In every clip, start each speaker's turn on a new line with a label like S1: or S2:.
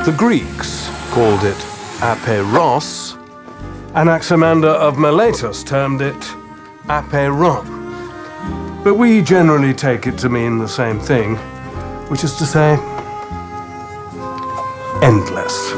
S1: The Greeks called it apeiros. Anaximander of Miletus termed it apeiron. But we generally take it to mean the same thing, which is to say, endless.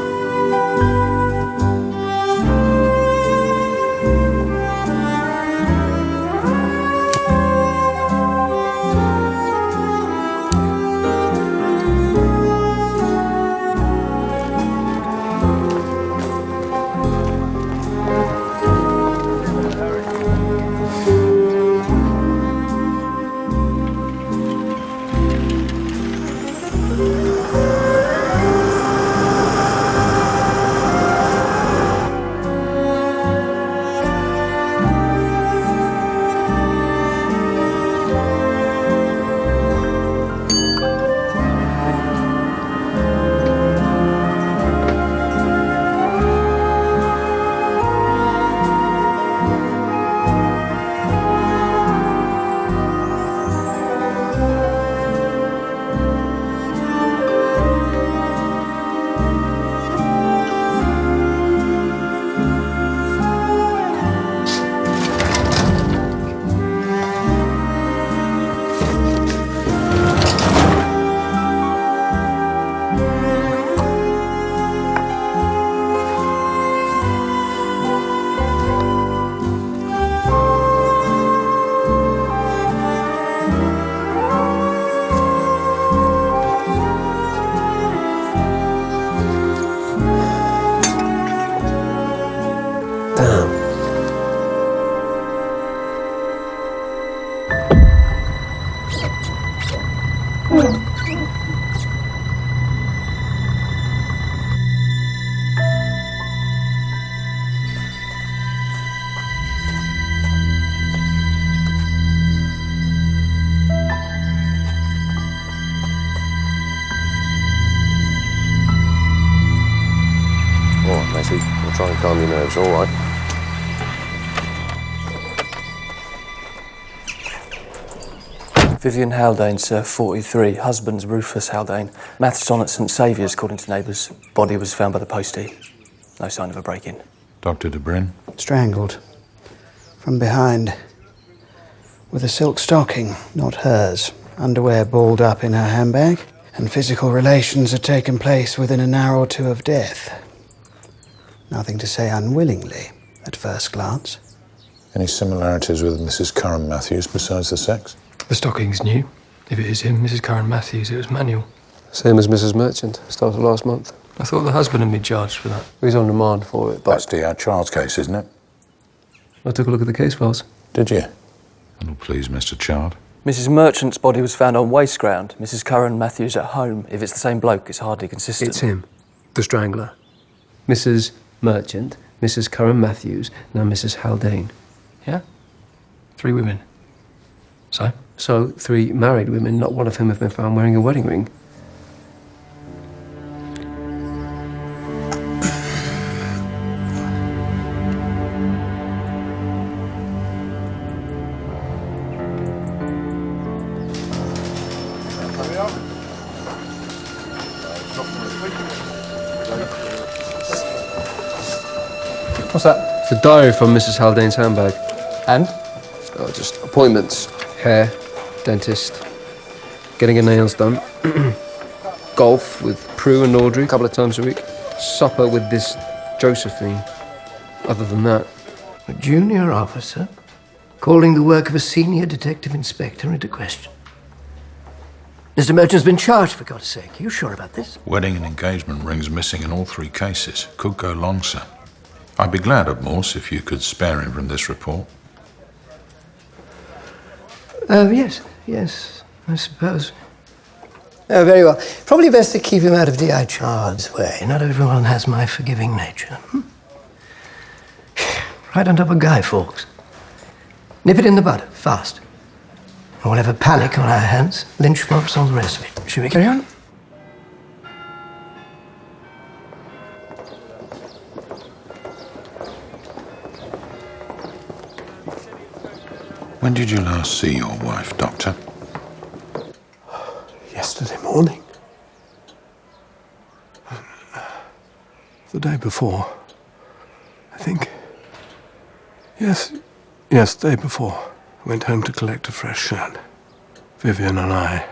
S2: I'll try and calm your nerves, all right?
S3: Vivian Haldane, sir, 43. Husband's Rufus Haldane. Maths on at St Saviour's, according to neighbours. Body was found by the postie. No sign of a break-in.
S4: Dr. De Bryn?
S5: Strangled. From behind. With a silk stocking, not hers. Underwear balled up in her handbag. And physical relations had taken place within an hour or two of death. Nothing to say unwillingly, at first glance.
S4: Any similarities with Mrs. Curran Matthews besides the sex?
S6: The stocking's new. If it is him, Mrs. Curran Matthews, it was manual.
S2: Same as Mrs. Merchant, started last month.
S6: I thought the husband had been charged for that.
S2: He's on remand for it, but...
S4: That's the Child's case, isn't it?
S2: I took a look at the case files.
S4: Did you? Well, please, Mr. Child.
S3: Mrs Merchant's body was found on waste ground. Mrs Curran Matthews at home. If it's the same bloke, it's hardly consistent.
S6: It's him, the strangler.
S2: Mrs. Merchant, Mrs. Curran Matthews, now Mrs. Haldane.
S6: Yeah? 3 women. So?
S2: So, 3 married women, not one of whom have been found wearing a wedding ring.
S6: What's that?
S2: It's a diary from Mrs. Haldane's handbag.
S6: And?
S2: Oh, just appointments. Hair, dentist, getting her nails done, golf with Prue and Audrey a couple of times a week, supper with this Josephine. Other than that...
S7: A junior officer calling the work of a senior detective inspector into question. Mr. Merchant's been charged, for God's sake. Are you sure about this?
S4: Wedding and engagement rings missing in all 3 cases. Could go long, sir. I'd be glad, of course, if you could spare him from this report.
S7: Yes, I suppose. Oh, very well. Probably best to keep him out of D.I. Chard's way. Not everyone has my forgiving nature. Right on top of Guy Fawkes. Nip it in the bud, fast. Or we'll have a panic on our hands, lynch mobs, all the rest of it. Shall we carry on?
S4: When did you last see your wife, Doctor?
S5: Yesterday morning.
S1: The day before, I think. Yes, the day before. I went home to collect a fresh shirt. Vivian and I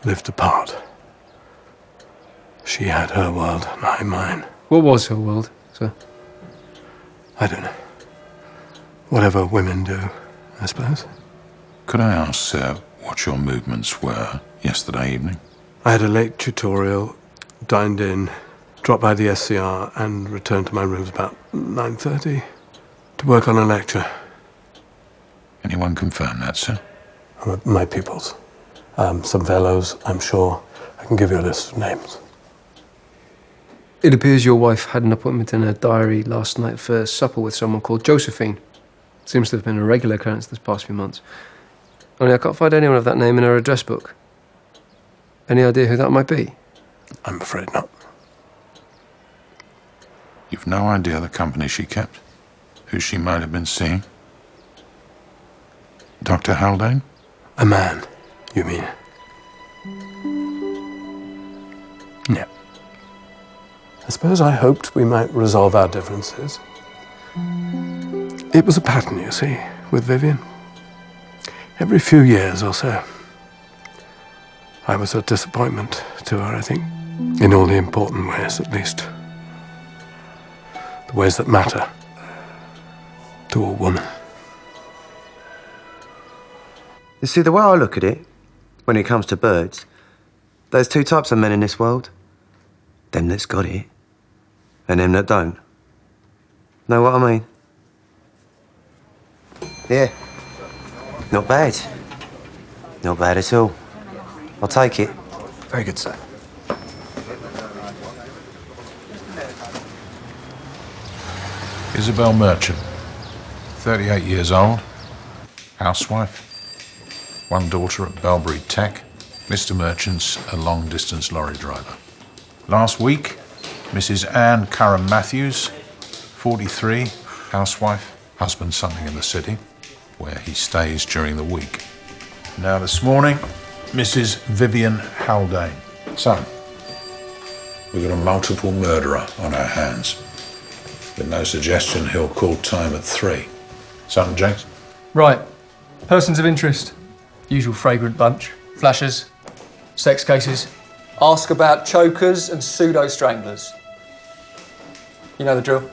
S1: lived apart. She had her world and I mine.
S2: What was her world, sir?
S1: I don't know. Whatever women do, I suppose.
S4: Could I ask, sir, what your movements were yesterday evening?
S1: I had a late tutorial, dined in, dropped by the SCR and returned to my rooms about 9:30 to work on a lecture.
S4: Anyone confirm that, sir?
S1: My pupils. Some fellows, I'm sure. I can give you a list of names.
S2: It appears your wife had an appointment in her diary last night for supper with someone called Josephine. Seems to have been a regular occurrence this past few months. Only I can't find anyone of that name in her address book. Any idea who that might be?
S1: I'm afraid not.
S4: You've no idea the company she kept? Who she might have been seeing? Dr. Haldane?
S1: A man, you mean? No. I suppose I hoped we might resolve our differences. It was a pattern, you see, with Vivian. Every few years or so, I was a disappointment to her, I think. In all the important ways, at least. The ways that matter to a woman.
S8: You see, the way I look at it, when it comes to birds, there's two types of men in this world. Them that's got it, and them that don't. Know what I mean? Yeah. Not bad. Not bad at all. I'll take it.
S3: Very good, sir.
S4: Isabel Merchant, 38 years old, housewife, one daughter at Belbury Tech. Mr. Merchant's a long-distance lorry driver. Last week, Mrs. Anne Curran Matthews, 43, housewife, husband something in the city, where he stays during the week. Now this morning, Mrs. Vivian Haldane. So, we've got a multiple murderer on our hands. With no suggestion he'll call time at 3. Something, James?
S6: Right. Persons of interest. Usual fragrant bunch. Flashers. Sex cases. Ask about chokers and pseudo-stranglers. You know the drill.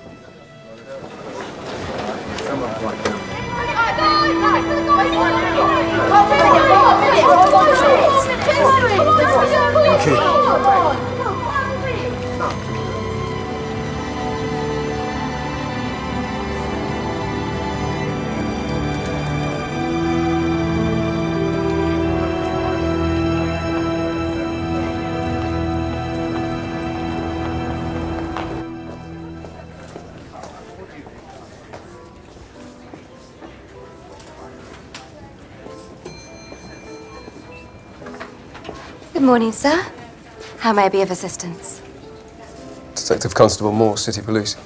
S9: Good morning, sir. How may I be of assistance?
S2: Detective Constable Moore, City Police.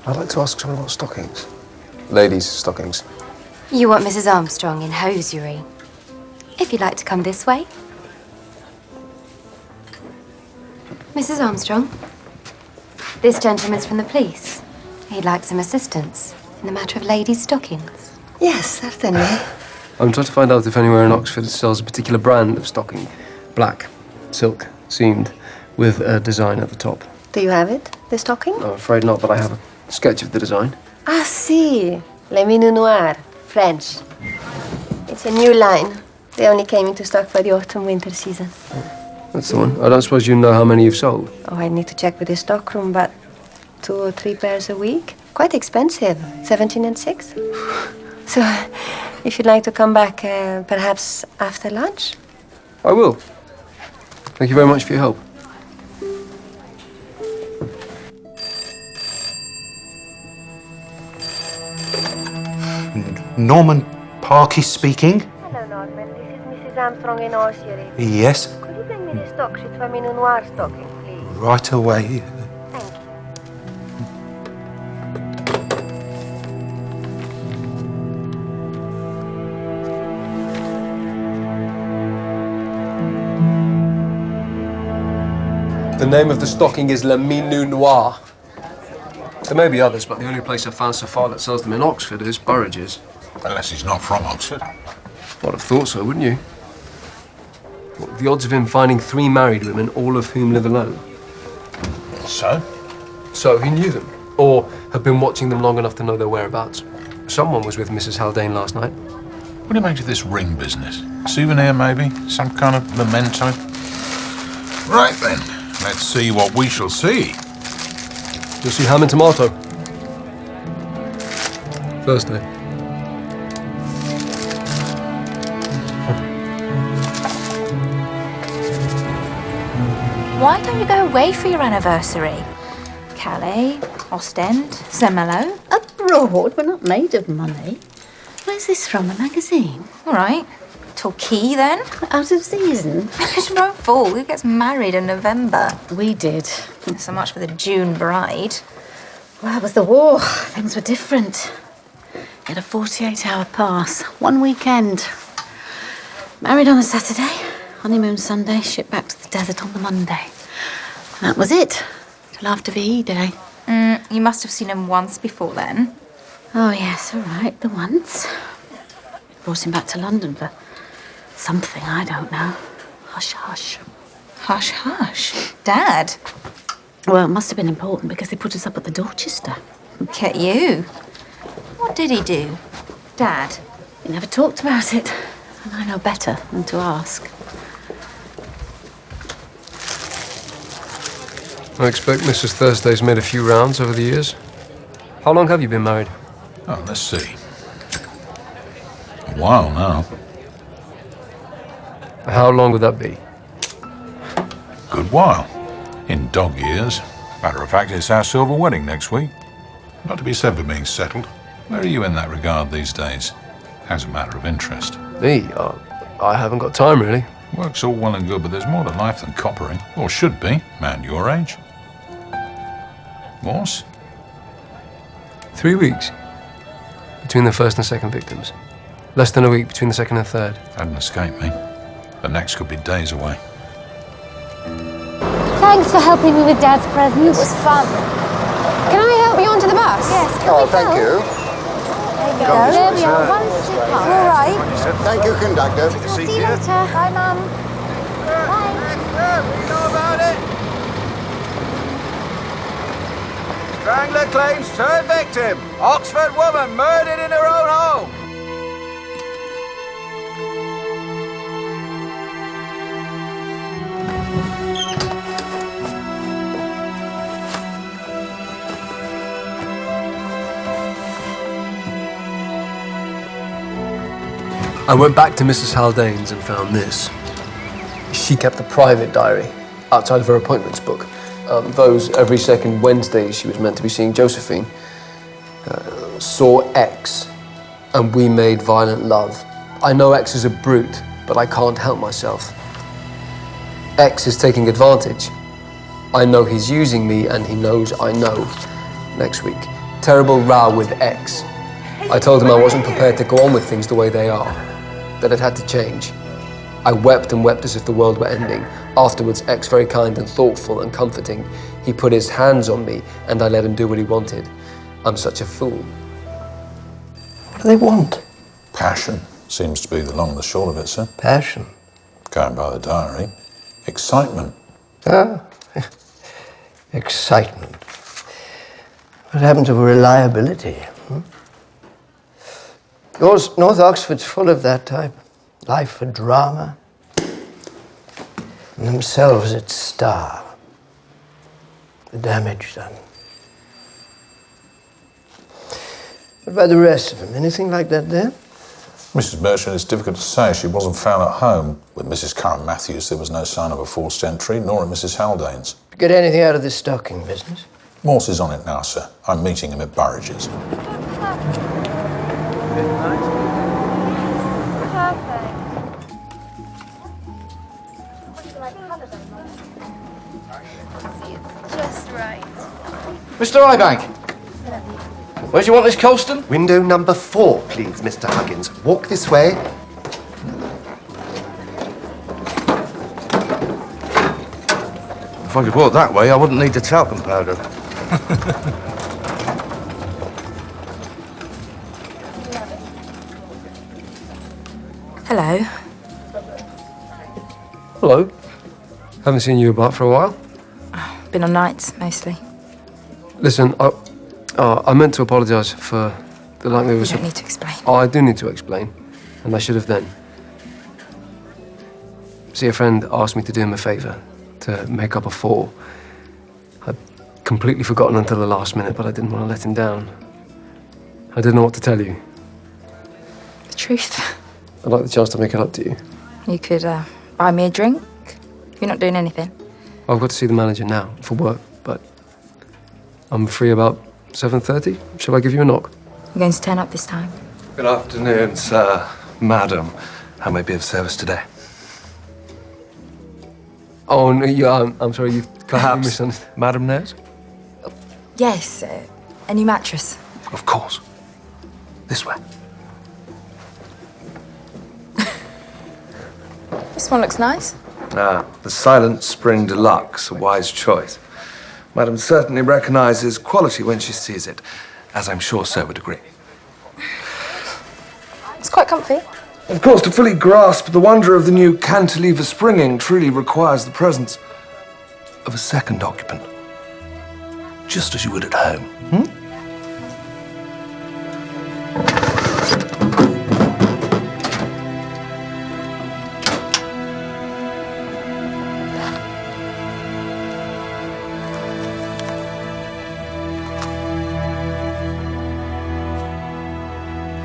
S2: I'd like to ask someone about stockings. Ladies' stockings.
S9: You want Mrs. Armstrong in hosiery. If you'd like to come this way. Mrs. Armstrong, this gentleman's from the police. He'd like some assistance in the matter of ladies' stockings.
S7: Yes, certainly.
S2: I'm trying to find out if anywhere in Oxford sells a particular brand of stocking. Black, silk, seamed, with a design at the top.
S10: Do you have it, the stocking?
S2: I'm afraid not, but I have a sketch of the design.
S10: Ah, si. Les Minus Noirs, French. It's a new line. They only came into stock for the autumn-winter season.
S2: That's the one. I don't suppose you know how many you've sold.
S10: Oh, I need to check with the stockroom, but 2 or 3 pairs a week. Quite expensive, 17 and 6. So, if you'd like to come back, perhaps after lunch?
S2: I will. Thank you very much for your help.
S8: Norman Parkes speaking.
S10: Hello, Norman. This is Mrs. Armstrong in Osiery.
S8: Yes,
S10: Could you bring me the stock sheet for Minus Noir stocking, please?
S8: right away.
S10: Thank you.
S2: The name of the stocking is Le Minou Noir. There may be others, but the only place I've found so far that sells them in Oxford is Burridge's.
S4: Unless he's not from Oxford.
S2: I'd have thought so, wouldn't you? What, the odds of him finding 3 married women, all of whom live alone?
S4: So?
S2: So he knew them, or had been watching them long enough to know their whereabouts. Someone was with Mrs. Haldane last night.
S4: What do you make of this ring business? Souvenir, maybe? Some kind of memento? Right then, let's see what we shall see.
S2: You'll see ham and tomato. Thursday.
S11: Why don't you go away for your anniversary? Calais, Ostend, Saint-Malo?
S12: Abroad? We're not made of money. Where's this from, a magazine?
S11: All right. Torquay, then?
S12: Out of season.
S11: It's your own fault. Who gets married in November?
S12: We did.
S11: So much for the June bride.
S12: Well, it was the war. Things were different. You had a 48-hour pass. One weekend. Married on a Saturday. Honeymoon Sunday. Shipped back to the desert on the Monday. And that was it. Till after VE Day.
S11: You must have seen him once before then.
S12: Oh, yes, all right. The once. Brought him back to London for something, I don't know. Hush, hush.
S11: Hush, hush. Dad?
S12: Well, it must have been important because they put us up at the Dorchester.
S11: Get you. What did he do? Dad?
S12: He never talked about it. And I know better than to ask.
S2: I expect Mrs. Thursday's made a few rounds over the years. How long have you been married?
S4: Oh, let's see. A while now.
S2: How long would that be?
S4: Good while. In dog years. Matter of fact, it's our silver wedding next week. Not to be said for being settled. Where are you in that regard these days? As a matter of interest.
S2: Me? I haven't got time, really.
S4: Work's all well and good, but there's more to life than coppering. Or should be, man your age. Morse?
S2: 3 weeks. Between the first and second victims. Less than a week between the second and third.
S4: Hadn't escaped me. The next could be days away.
S9: Thanks for helping me with Dad's present. It was fun. Can I help you onto the bus? Yes.
S13: Thank you.
S9: There we go. There we are. One step up. All right.
S13: Thank you, conductor.
S9: See you later. Bye, Mum. Bye.
S13: You know about it? Strangler claims third victim. Oxford woman murdered in her own home.
S2: I went back to Mrs. Haldane's and found this. She kept a private diary outside of her appointments book. Those every second Wednesday she was meant to be seeing Josephine. Saw X, and we made violent love. I know X is a brute, but I can't help myself. X is taking advantage. I know he's using me, and he knows I know. Next week, terrible row with X. I told him I wasn't prepared to go on with things the way they are, that it had to change. I wept and wept as if the world were ending. Afterwards, X, very kind and thoughtful and comforting, he put his hands on me and I let him do what he wanted. I'm such a fool.
S7: What do they want?
S4: Passion seems to be the long and the short of it, sir.
S7: Passion?
S4: Going by the diary. Excitement.
S7: Ah, excitement. What happened to reliability? North Oxford's full of that type. Life for drama. And themselves at star. The damage done. What about the rest of them? Anything like that there?
S4: Mrs. Merchant, it's difficult to say. She wasn't found at home. With Mrs. Curran Matthews, there was no sign of a forced entry, nor at Mrs. Haldane's.
S7: Get anything out of this stocking business?
S4: Morse is on it now, sir. I'm meeting him at Burridge's.
S14: Mr. Eyebank, where do you want this Colston?
S15: Window number 4, please, Mr. Huggins. Walk this way.
S8: If I could walk that way, I wouldn't need the talcum powder.
S11: Hello.
S2: Hello. Haven't seen you about for a while.
S11: Been on nights, mostly.
S2: Listen, I meant to apologise for the lack of...
S11: You don't need to explain.
S2: Oh, I do need to explain, and I should have then. See, a friend asked me to do him a favour, to make up a fall. I'd completely forgotten until the last minute, but I didn't want to let him down. I didn't know what to tell you.
S11: The truth.
S2: I'd like the chance to make it up to you.
S11: You could buy me a drink. You're not doing anything.
S2: I've got to see the manager now for work, but I'm free about 7:30. Shall I give you a knock?
S11: You're going to turn up this time.
S8: Good afternoon, sir. Madam, how may I be of service today?
S2: Oh, no, yeah, I'm sorry, you've completely misunderstood.
S8: Madam knows?
S11: Yes, a new mattress.
S8: Of course. This way.
S11: This one looks nice.
S8: Ah, the Silent Spring Deluxe, a wise choice. Madam certainly recognises quality when she sees it, as I'm sure sir would agree.
S11: It's quite comfy.
S8: Of course, to fully grasp the wonder of the new cantilever springing truly requires the presence of a second occupant. Just as you would at home,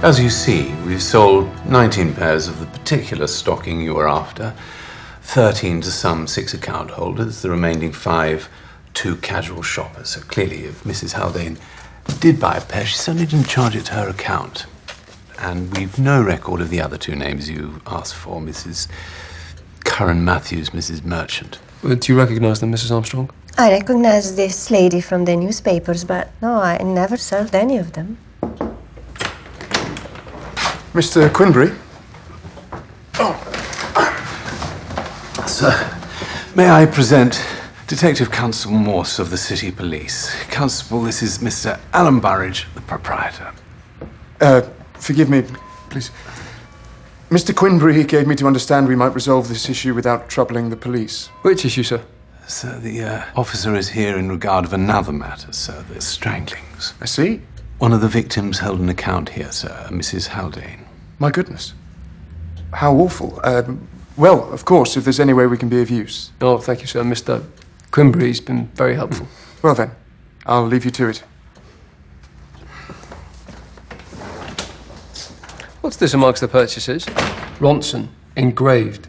S16: As you see, we've sold 19 pairs of the particular stocking you were after, 13 to some 6 account holders, the remaining 5 to casual shoppers. So clearly, if Mrs. Haldane did buy a pair, she certainly didn't charge it to her account. And we've no record of the other 2 names you asked for, Mrs. Curran Matthews, Mrs. Merchant.
S2: Do you recognise them, Mrs. Armstrong?
S10: I recognize this lady from the newspapers, but no, I never served any of them.
S17: Mr. Quinbury?
S16: Sir, may I present Detective Constable Morse of the City Police. Constable, this is Mr. Alan Burridge, the proprietor.
S17: Forgive me, please. Mr. Quinbury gave me to understand we might resolve this issue without troubling the police.
S2: Which issue, sir?
S16: Sir, the officer is here in regard of another matter, sir, the stranglings.
S17: I see.
S16: One of the victims held an account here, sir, Mrs. Haldane.
S17: My goodness. How awful. Well, of course, if there's any way we can be of use.
S2: Oh, thank you, sir. Mr. Quinbury's been very helpful.
S17: Well then, I'll leave you to it.
S2: What's this amongst the purchases? Ronson, engraved.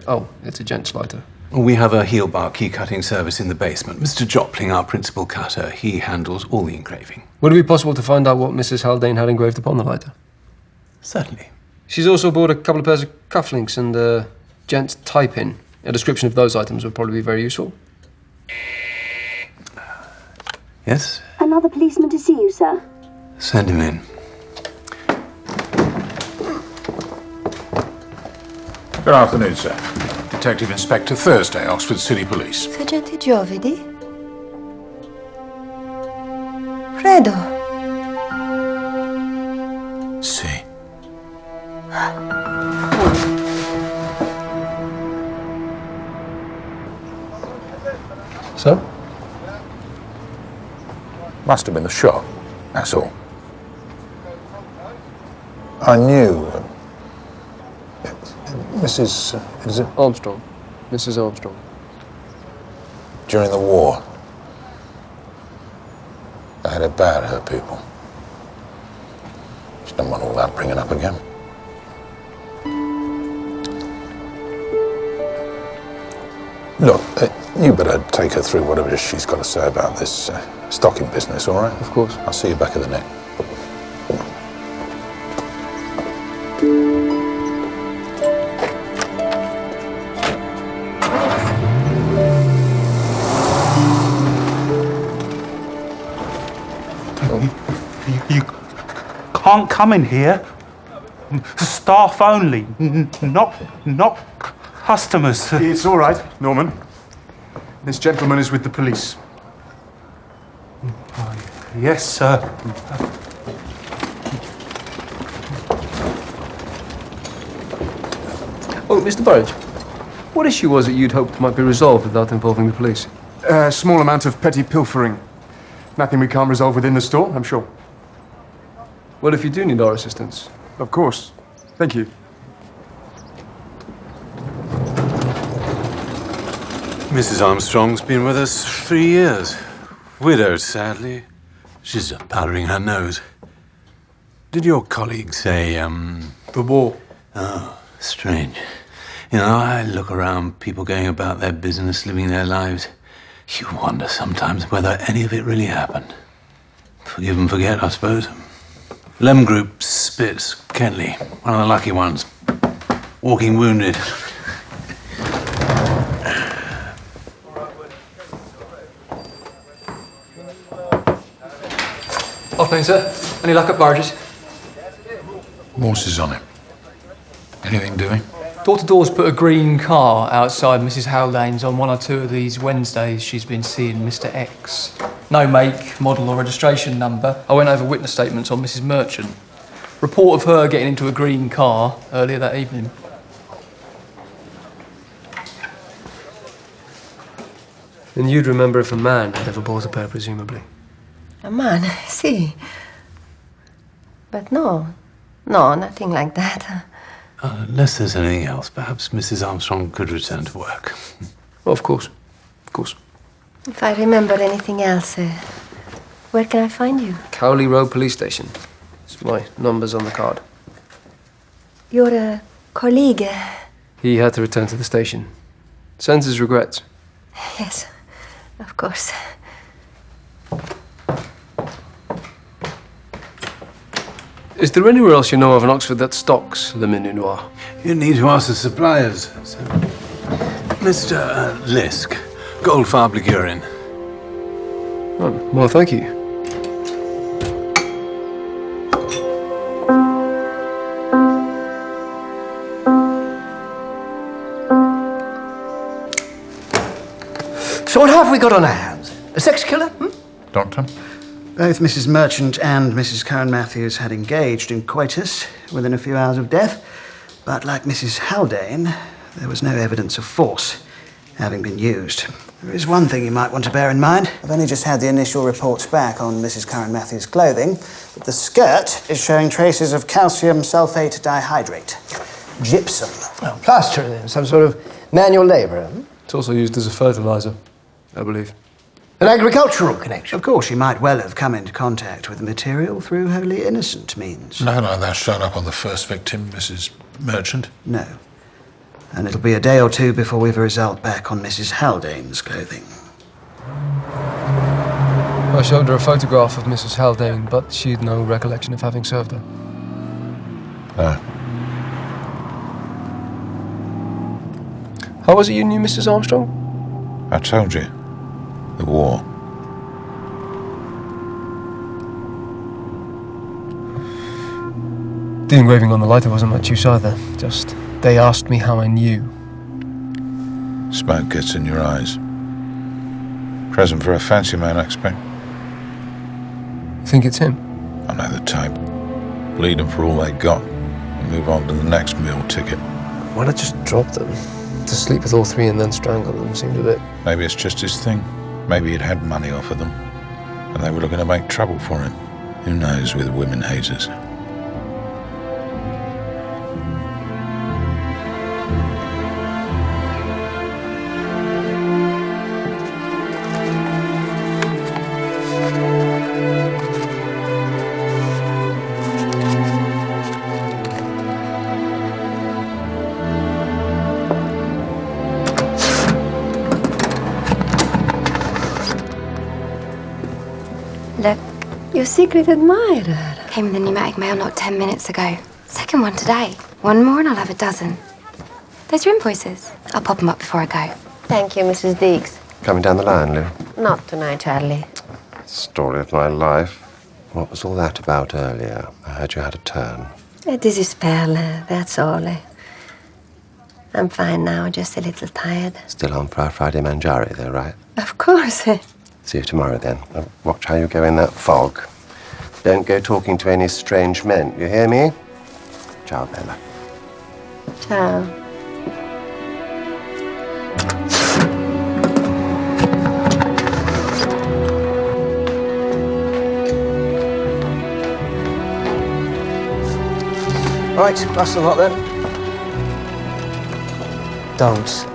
S2: Oh, it's a gent's lighter.
S16: We have a heel bar key cutting service in the basement. Mr. Jopling, our principal cutter, he handles all the engraving.
S2: Would it be possible to find out what Mrs. Haldane had engraved upon the lighter?
S16: Certainly.
S2: She's also bought a couple of pairs of cufflinks and a gent's tie-pin. A description of those items would probably be very useful.
S16: Yes?
S18: Another policeman to see you, sir.
S16: Send him in.
S4: Good afternoon, sir. Detective Inspector Thursday, Oxford City Police.
S10: Sergeant Giovidi? Fredo.
S4: See.
S2: So?
S4: Must have been the shot, that's all. I knew Mrs. Is it?
S2: Armstrong. Mrs. Armstrong.
S4: During the war, they had it bad, her people. She didn't want all that bringing up again. Look, you better take her through whatever she's got to say about this stocking business, all right?
S2: Of course.
S4: I'll see you back at the neck.
S19: You can't come in here. Staff only, not customers.
S17: It's all right, Norman. This gentleman is with the police.
S6: Yes, sir.
S2: Oh, Mr. Burridge, what issue was it you'd hoped might be resolved without involving the police?
S17: A small amount of petty pilfering. Nothing we can't resolve within the store, I'm sure.
S2: Well, if you do need our assistance.
S17: Of course. Thank you.
S16: Mrs. Armstrong's been with us 3 years. Widowed, sadly. She's powdering her nose. Did your colleague say,
S6: The war.
S16: Oh, strange. You know, I look around, people going about their business, living their lives. You wonder sometimes whether any of it really happened. Forgive and forget, I suppose. Lem Group, Spitz, Kentley, one of the lucky ones. Walking wounded.
S6: Afternoon, sir. Any luck at Burridge's?
S4: Morse is on it. Anything doing?
S6: Door-to-door's put a green car outside Mrs. Haldane's on 1 or 2 of these Wednesdays she's been seeing Mr. X. No make, model or registration number. I went over witness statements on Mrs. Merchant. Report of her getting into a green car earlier that evening.
S2: And you'd remember if a man had ever bought a pair, presumably.
S10: A man, see. But no, nothing like that.
S16: Unless there's anything else, perhaps Mrs. Armstrong could return to work.
S2: Oh, of course. Of course.
S10: If I remember anything else, where can I find you?
S2: Cowley Road Police Station. It's my number's on the card.
S10: You're a colleague.
S2: He had to return to the station. Sends his regrets.
S10: Yes, of course.
S2: Is there anywhere else you know of in Oxford that stocks Le Menu Noir?
S16: You need to ask the suppliers. So, Mr. Lisk, Goldfarb-Ligurin.
S2: Oh, well, thank you.
S7: So what have we got on our hands? A sex killer?
S4: Doctor?
S5: Both Mrs. Merchant and Mrs. Karen Matthews had engaged in coitus within a few hours of death, but like Mrs. Haldane, there was no evidence of force having been used. There is one thing you might want to bear in mind. I've only just had the initial reports back on Mrs. Karen Matthews' clothing, but the skirt is showing traces of calcium sulfate dihydrate. Gypsum.
S7: Oh, plaster then, some sort of manual labour.
S2: It's also used as a fertilizer, I believe.
S7: An agricultural connection?
S5: Of course, she might well have come into contact with the material through wholly innocent means.
S4: No, that showed up on the first victim, Mrs. Merchant.
S5: No. And it'll be a day or two before we have a result back on Mrs. Haldane's clothing.
S2: I showed her a photograph of Mrs. Haldane, but she'd no recollection of having served her.
S4: No.
S2: How was it you knew Mrs. Armstrong?
S4: I told you. The war.
S2: The engraving on the lighter wasn't much use either. Just, they asked me how I knew.
S4: Smoke gets in your eyes. Present for a fancy man, I expect.
S2: Think it's him?
S4: I know the type. Bleed them for all they got and move on to the next meal ticket.
S2: Why not just drop them? To sleep with all 3 and then strangle them seemed a bit...
S4: Maybe it's just his thing. Maybe he'd had money off of them, and they were looking to make trouble for him. Who knows with women haters?
S10: Look, your secret admirer.
S9: Came with the pneumatic mail not 10 minutes ago. Second one today. One more and I'll have a dozen. Those your invoices. I'll pop them up before I go.
S10: Thank you, Mrs. Diggs.
S15: Coming down the line, Lou.
S10: Not tonight, Charlie.
S15: Story of my life. What was all that about earlier? I heard you had a turn.
S10: A désespère, that's all. I'm fine now, just a little tired.
S15: Still on for our Friday Manjari, though, right?
S10: Of course.
S15: See you tomorrow, then. Watch how you go in that fog. Don't go talking to any strange men, you hear me? Ciao, Bella.
S10: Ciao.
S3: Right, that's a lot then. Don't.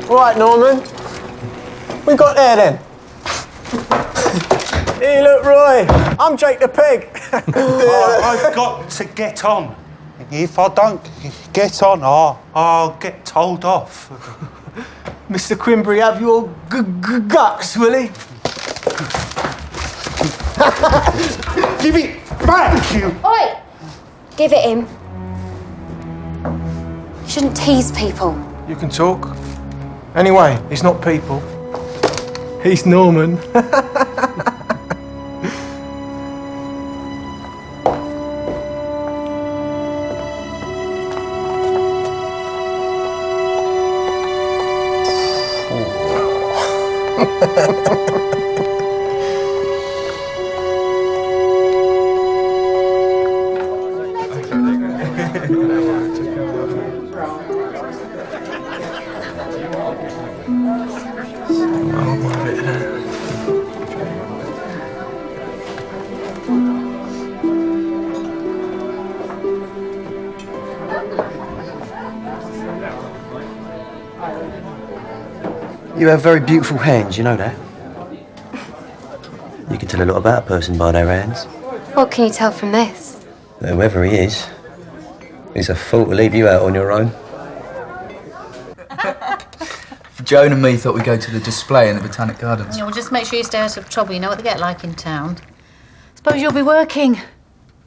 S3: All right, Norman. We got there then. Hey, look, Roy. I'm Jake the Pig.
S19: I've got to get on. If I don't get on, I'll get told off.
S3: Mr. Quimbury, have your guts, will he?
S19: Give it back, you.
S9: Oi! Give it him. You shouldn't tease people.
S1: You can talk. Anyway, he's not people. He's Norman.
S8: You have very beautiful hands, you know that? You can tell a lot about a person by their hands.
S9: What can you tell from this?
S8: That whoever he is, he's a fool to leave you out on your own.
S14: Joan and me thought we'd go to the display in the Botanic Gardens.
S12: Yeah, well, just make sure you stay out of trouble. You know what they get like in town. Suppose you'll be working.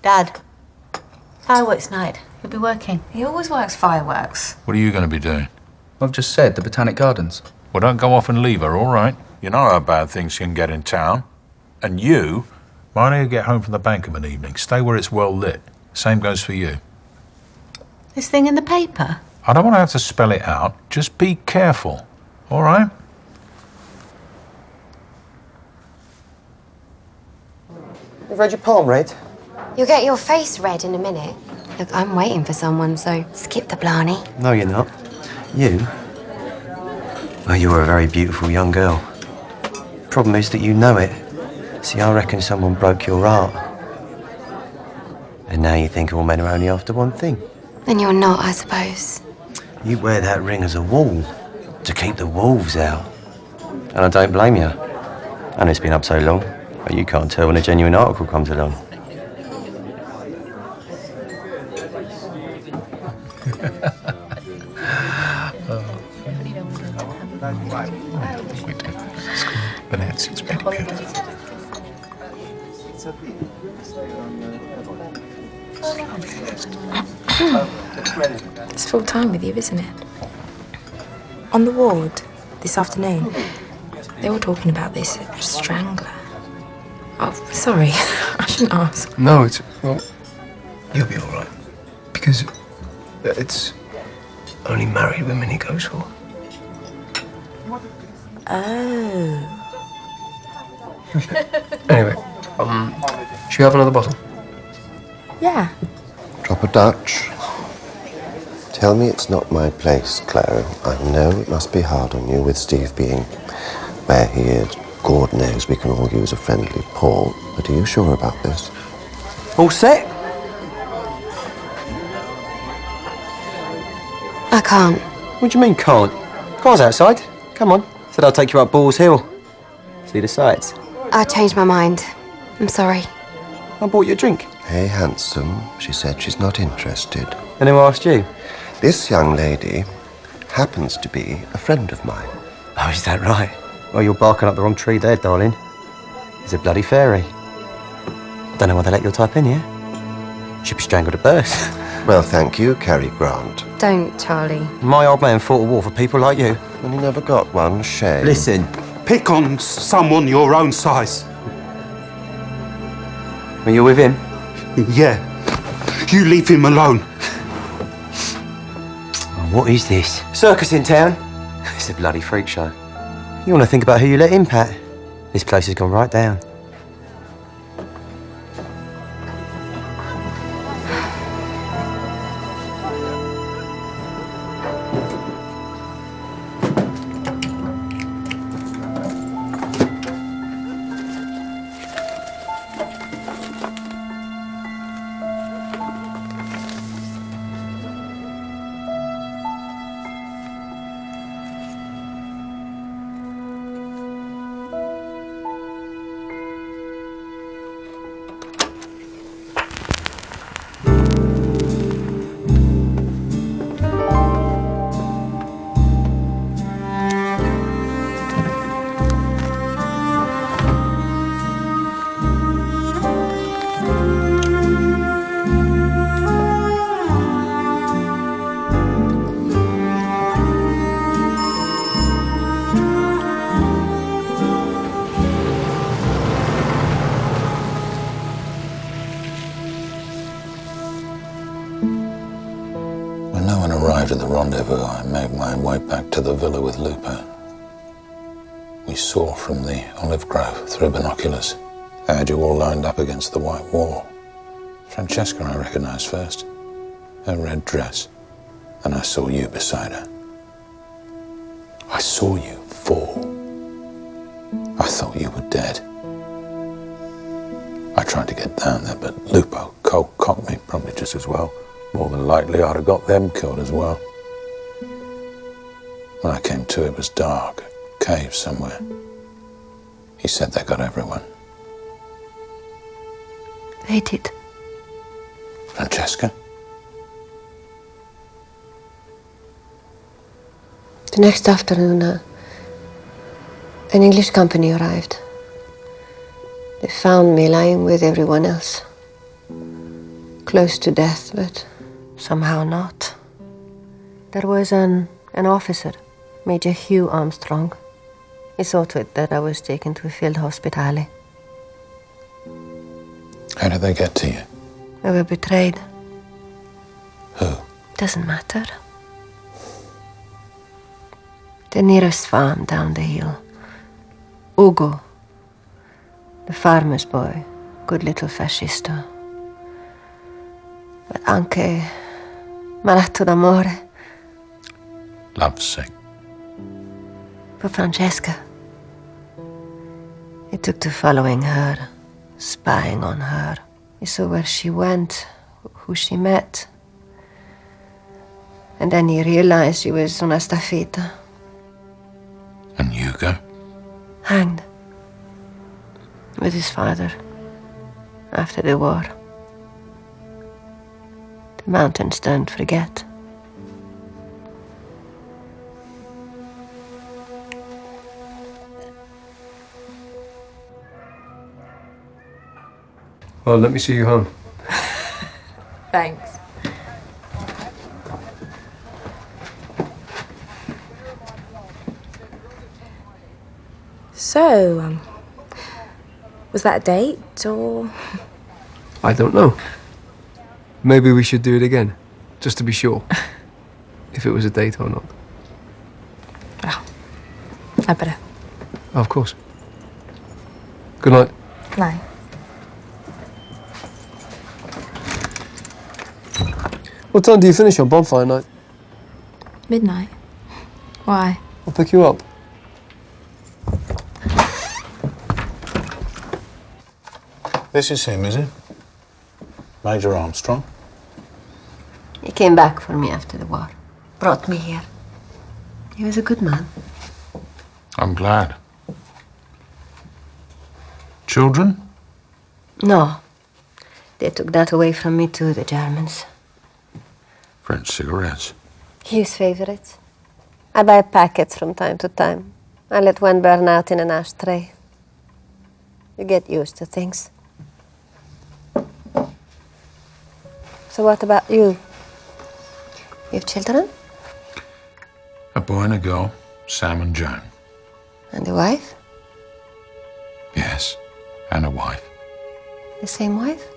S12: Dad, fireworks night. You'll be working.
S11: He always works fireworks.
S4: What are you going to be doing?
S14: I've just said the Botanic Gardens.
S4: Well, don't go off and leave her, all right? You know how bad things can get in town. And you, mind how you get home from the bank of an evening. Stay where it's well lit. Same goes for you.
S12: This thing in the paper?
S4: I don't want to have to spell it out. Just be careful, all right?
S8: You've read your poem, Red?
S9: You'll get your face read in a minute. Look, I'm waiting for someone, so skip the blarney.
S8: No, you're not. You? Well, you were a very beautiful young girl. Problem is that you know it. See, I reckon someone broke your heart. And now you think all men are only after one thing.
S9: And you're not, I suppose.
S8: You wear that ring as a wall, to keep the wolves out. And I don't blame you. And it's been up so long, but you can't tell when a genuine article comes along.
S11: It's full time with you, isn't it? On the ward this afternoon, they were talking about this strangler. Oh, sorry, I shouldn't ask.
S2: No, it's... well, you'll be all right. Because it's only married women he goes for.
S11: Oh.
S2: Anyway, should we have another bottle?
S11: Yeah.
S15: Drop a Dutch. Tell me it's not my place, Claire. I know it must be hard on you with Steve being where he is. God knows we can all use a friendly Paul. But are you sure about this?
S8: All set?
S9: I can't.
S8: What do you mean, can't? Car's outside. Come on. Said I'll take you up Balls Hill. See the sights.
S9: I changed my mind. I'm sorry.
S8: I bought you a drink.
S15: Hey, handsome. She said she's not interested.
S8: And who asked you?
S15: This young lady happens to be a friend of mine.
S8: Oh, is that right? Well, you're barking up the wrong tree there, darling. He's a bloody fairy. Don't know why they let your type in here. Should be strangled at birth.
S15: Well, thank you, Cary Grant.
S9: Don't, Charlie.
S8: My old man fought a war for people like you.
S15: And he never got one, shame.
S8: Listen.
S19: Pick on someone your own size.
S8: Are you with him?
S19: Yeah. You leave him alone.
S8: Oh, What is this? Circus in town? It's a bloody freak show. You want to think about who you let in, Pat? This place has gone right down.
S4: When no one arrived at the rendezvous, I made my way back to the villa with Lupo. We saw from the olive grove through binoculars. I had you all lined up against the white wall. Francesca I recognized first, her red dress, and I saw you beside her. I saw you fall. I thought you were dead. I tried to get down there, but Lupo cold cocked me probably just as well. More than likely, I'd have got them killed as well. When I came to, it was dark, a cave somewhere. He said they got everyone.
S10: They did.
S4: Francesca?
S10: The next afternoon, an English company arrived. They found me lying with everyone else. Close to death, but somehow not. There was an officer, Major Hugh Armstrong. He saw to it that I was taken to a field hospital.
S4: How did they get to you?
S10: I were betrayed.
S4: Who?
S10: Doesn't matter. The nearest farm down the hill. Ugo, the farmer's boy, good little fascista. But anche malato d'amore.
S4: Lovesick.
S10: For Francesca. He took to following her, spying on her. He saw where she went, who she met. And then he realized she was una staffetta.
S4: And Hugo?
S10: Hanged. With his father. After the war. The mountains don't forget.
S2: Well, let me see you home.
S11: Thanks. So, was that a date, or...?
S2: I don't know. Maybe we should do it again, just to be sure. If it was a date or not.
S11: Well, I better.
S2: Of course. Good night.
S11: Night.
S2: What time do you finish on bonfire night?
S11: Midnight. Why?
S2: I'll pick you up.
S4: This is him, is it? Major Armstrong?
S10: He came back for me after the war. Brought me here. He was a good man.
S4: I'm glad. Children?
S10: No. They took that away from me too, the Germans.
S4: French cigarettes.
S10: His favorites. I buy packets from time to time. I let one burn out in an ashtray. You get used to things. So what about you? You have children?
S4: A boy and a girl, Sam and Joan.
S10: And a wife?
S4: Yes, and a wife.
S10: The same wife?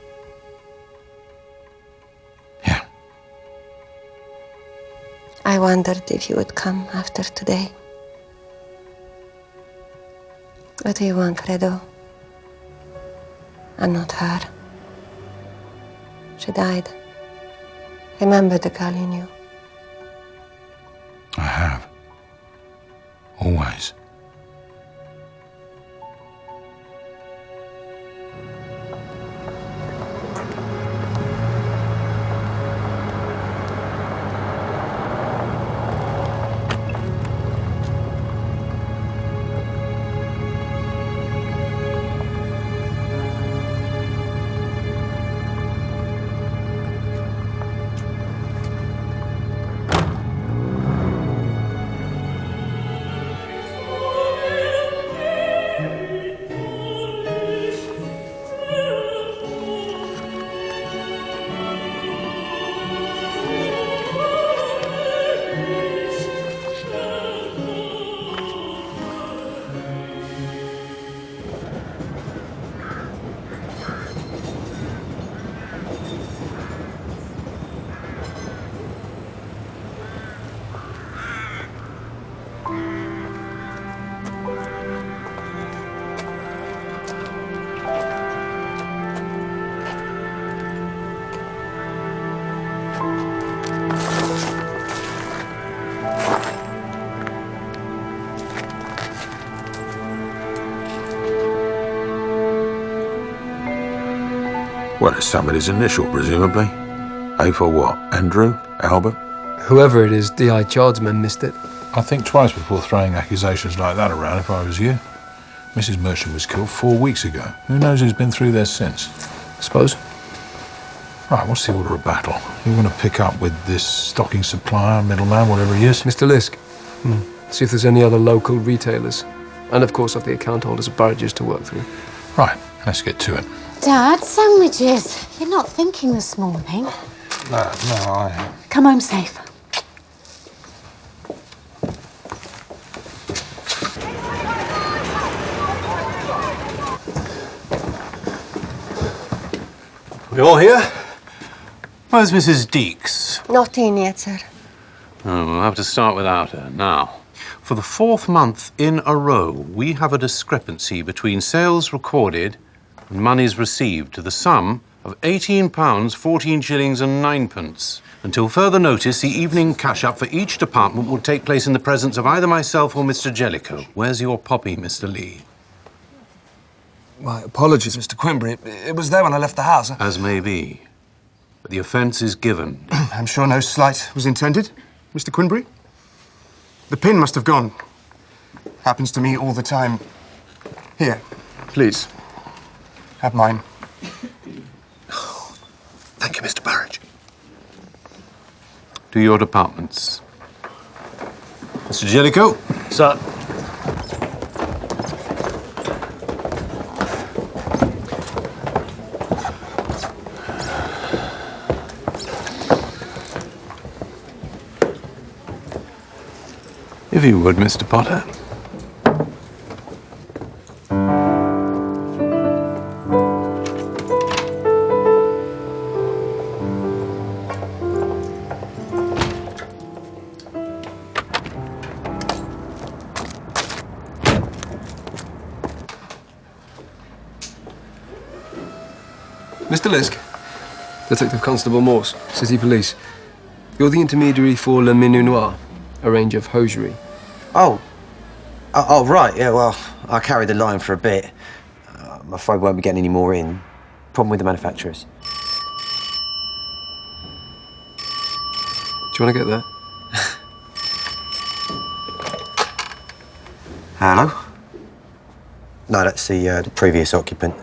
S4: Yeah.
S10: I wondered if you would come after today. What do you want, Fredo? And not her. She died. Remember the girl you knew?
S4: I have. Always. Well, it's somebody's initial, presumably. A for what? Andrew? Albert?
S2: Whoever it is, DI Chardsman missed it.
S4: I think twice before throwing accusations like that around if I was you. Mrs. Merchant was killed 4 weeks ago. Who knows who's been through there since?
S2: I suppose.
S4: Right, what's the order of battle? You want to pick up with this stocking supplier, middleman, whatever he is?
S2: Mr. Lisk. See if there's any other local retailers. And of course, of the account holders of barrages to work through.
S4: Right, let's get to it.
S12: Dad, sandwiches. You're not thinking this morning.
S4: No, I...
S12: Come home safe.
S16: We all here? Where's Mrs. Deeks?
S10: Not in yet, sir.
S16: Oh, we'll have to start without her. Now, for the 4th month in a row, we have a discrepancy between sales recorded and monies received to the sum of £18, 14 shillings and 9pence. Until further notice, the evening cash-up for each department will take place in the presence of either myself or Mr. Jellicoe. Where's your poppy, Mr. Lee?
S20: My apologies, Mr. Quimby. It was there when I left the house.
S16: As may be. But the offence is given.
S17: I'm sure no slight was intended, Mr. Quinbury. The pin must have gone. Happens to me all the time. Here, please. Have mine.
S20: Thank you, Mr. Burridge.
S16: To your departments. Mr. Jellicoe.
S19: Sir.
S16: If you would, Mr. Potter.
S2: Mr. Lisk. Detective Constable Morse, City Police. You're the intermediary for Le Minu Noir, a range of hosiery.
S8: Oh, right, yeah, well, I carried the line for a bit. I'm afraid we won't be getting any more in. Problem with the manufacturers.
S2: Do you want to get that?
S8: Hello? No, that's the previous occupant.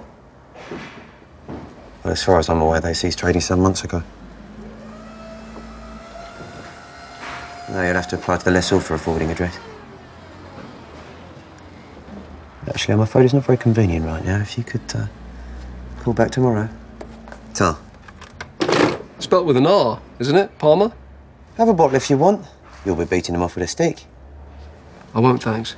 S8: Well, as far as I'm aware, they ceased trading some months ago. No, you'll have to apply to the lessor for a forwarding address. Actually, I'm afraid it's not very convenient right now. If you could call back tomorrow. Ta.
S2: Spelt with an R, isn't it, Palmer?
S8: Have a bottle if you want. You'll be beating them off with a stick.
S2: I won't, thanks.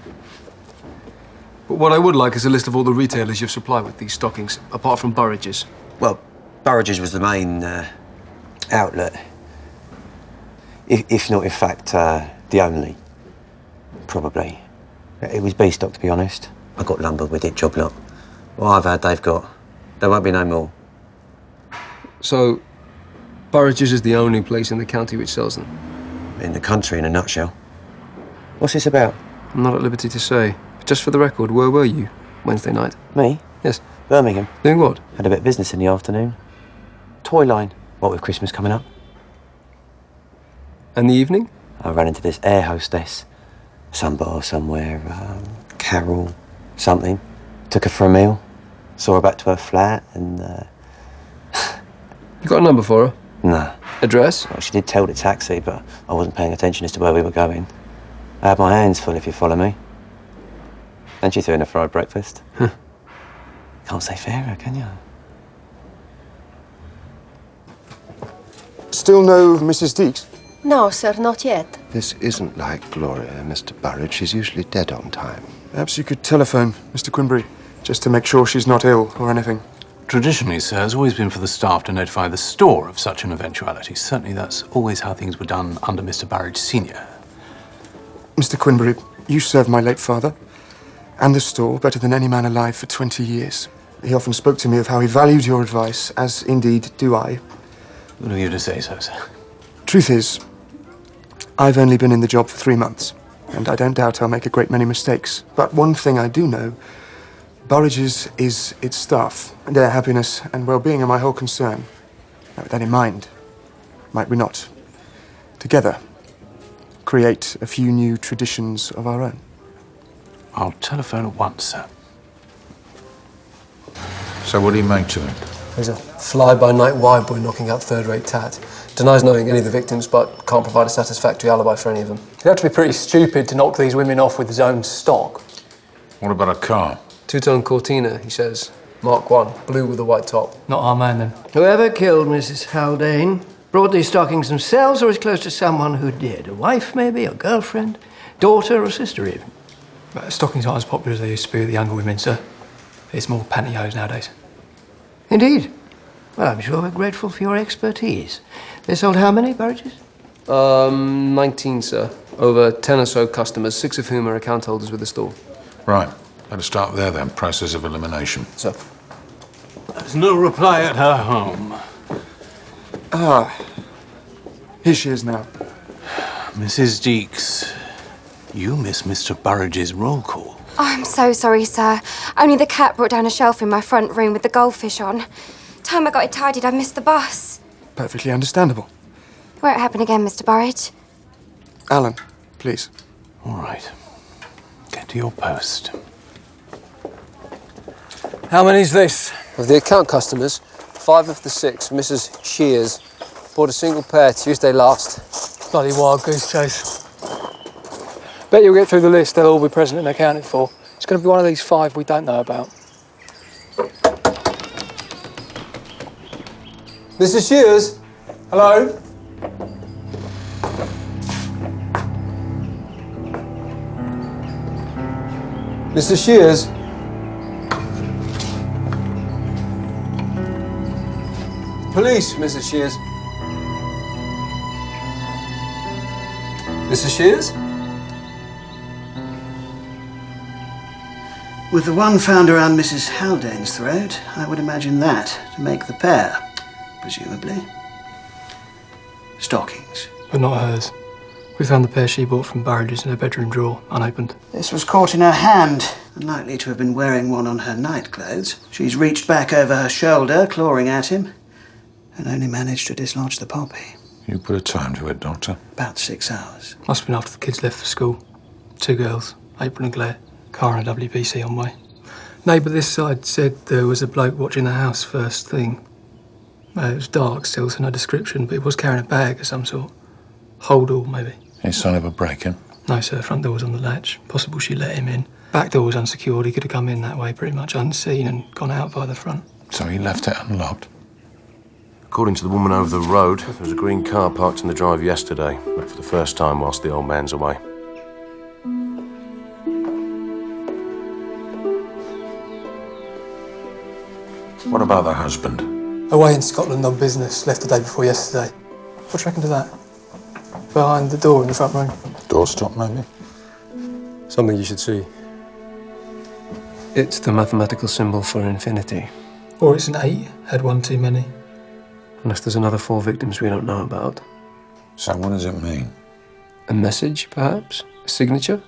S2: But what I would like is a list of all the retailers you've supplied with these stockings, apart from Burridge's.
S8: Well, Burridge's was the main outlet. If not, in fact, the only. Probably. It was B-stock, to be honest. I got lumbered with it, job lot. What I've had, they've got. There won't be no more.
S2: So, Burridge's is the only place in the county which sells them?
S8: In the country, in a nutshell. What's this about?
S2: I'm not at liberty to say. Just for the record, where were you Wednesday night?
S8: Me?
S2: Yes.
S8: Birmingham.
S2: Doing what?
S8: Had a bit of business in the afternoon. Toy line. What with Christmas coming up?
S2: And the evening?
S8: I ran into this air hostess. Some bar somewhere, Carol, something. Took her for a meal. Saw her back to her flat and,
S2: You got a number for her?
S8: Nah.
S2: Address?
S8: Well, she did tell the taxi, but I wasn't paying attention as to where we were going. I had my hands full, if you follow me. And she threw in a fried breakfast. Can't say fairer, can you?
S17: Still no Mrs. Deeks?
S10: No, sir, not yet.
S15: This isn't like Gloria, Mr. Burridge. She's usually dead on time.
S17: Perhaps you could telephone Mr. Quimbury, just to make sure she's not ill or anything.
S16: Traditionally, sir, has always been for the staff to notify the store of such an eventuality. Certainly that's always how things were done under Mr. Burridge Senior.
S17: Mr. Quimbury, you served my late father and the store better than any man alive for 20 years. He often spoke to me of how he valued your advice, as indeed do I.
S16: What have you to say so, sir?
S17: Truth is, I've only been in the job for 3 months, and I don't doubt I'll make a great many mistakes. But one thing I do know, Burridge's is its staff. Their happiness and well-being are my whole concern. Now, with that in mind, might we not, together, create a few new traditions of our own?
S16: I'll telephone at once, sir.
S4: So what do you make to him?
S2: He's a fly-by-night wide boy knocking out third-rate tat. Denies knowing any of the victims, but can't provide a satisfactory alibi for any of them.
S6: He'd have to be pretty stupid to knock these women off with his own stock.
S4: What about a car?
S2: Two-tone Cortina, he says. Mark 1, blue with a white top.
S6: Not our man, then.
S7: Whoever killed Mrs. Haldane brought these stockings themselves or is close to someone who did. A wife, maybe, a girlfriend, daughter or sister, even.
S6: But stockings aren't as popular as they used to be with the younger women, sir. It's more pantyhose nowadays.
S7: Indeed. Well, I'm sure we're grateful for your expertise. They sold how many, Burridge's?
S2: 19, sir. Over 10 or so customers, 6 of whom are account holders with the store.
S4: Right. Let us start there then. Process of elimination.
S2: Sir.
S19: There's no reply at her home.
S17: Ah. Here she is now.
S16: Mrs. Deeks, you missed Mr. Burridge's roll call.
S9: Oh, I'm so sorry, sir. Only the cat brought down a shelf in my front room with the goldfish on. Time I got it tidied, I missed the bus.
S17: Perfectly understandable.
S9: Won't happen again, Mr. Burridge.
S17: Alan, please.
S16: All right. Get to your post.
S6: How many's this?
S2: Of the account customers, 5 of the 6, Mrs. Shears, bought a single pair Tuesday last.
S6: Bloody wild goose chase. Bet you'll get through the list, they'll all be present and accounted for. It's going to be one of these 5 we don't know about. Mrs. Shears? Hello? Mrs. Shears? Police, Mrs. Shears. Mrs. Shears?
S5: With the one found around Mrs. Haldane's throat, I would imagine that to make the pair, presumably. Stockings.
S6: But not hers. We found the pair she bought from Burridge's in her bedroom drawer, unopened.
S5: This was caught in her hand, unlikely to have been wearing one on her night clothes. She's reached back over her shoulder, clawing at him, and only managed to dislodge the poppy.
S4: You put a time to it, Doctor?
S5: About 6 hours.
S6: Must have been after the kids left for school. 2 girls, apron and glare, car and a WBC on way. Neighbour this side said there was a bloke watching the house first thing. It was dark still, so no description, but he was carrying a bag of some sort. Hold-all, maybe.
S4: Any sign of a break-in?
S6: No, sir. Front door was on the latch. Possible she let him in. Back door was unsecured. He could have come in that way pretty much unseen and gone out by the front.
S4: So he left it unlocked?
S15: According to the woman over the road, there was a green car parked in the drive yesterday, but for the first time whilst the old man's away.
S4: What about the husband?
S6: Away in Scotland on business. Left the day before yesterday. What do you reckon to that? Behind the door in the front room.
S4: Doorstop, maybe?
S2: Something you should see. It's the mathematical symbol for infinity.
S6: Or it's an 8, had one too many.
S2: Unless there's another 4 victims we don't know about.
S4: So what does it mean?
S2: A message, perhaps? A signature?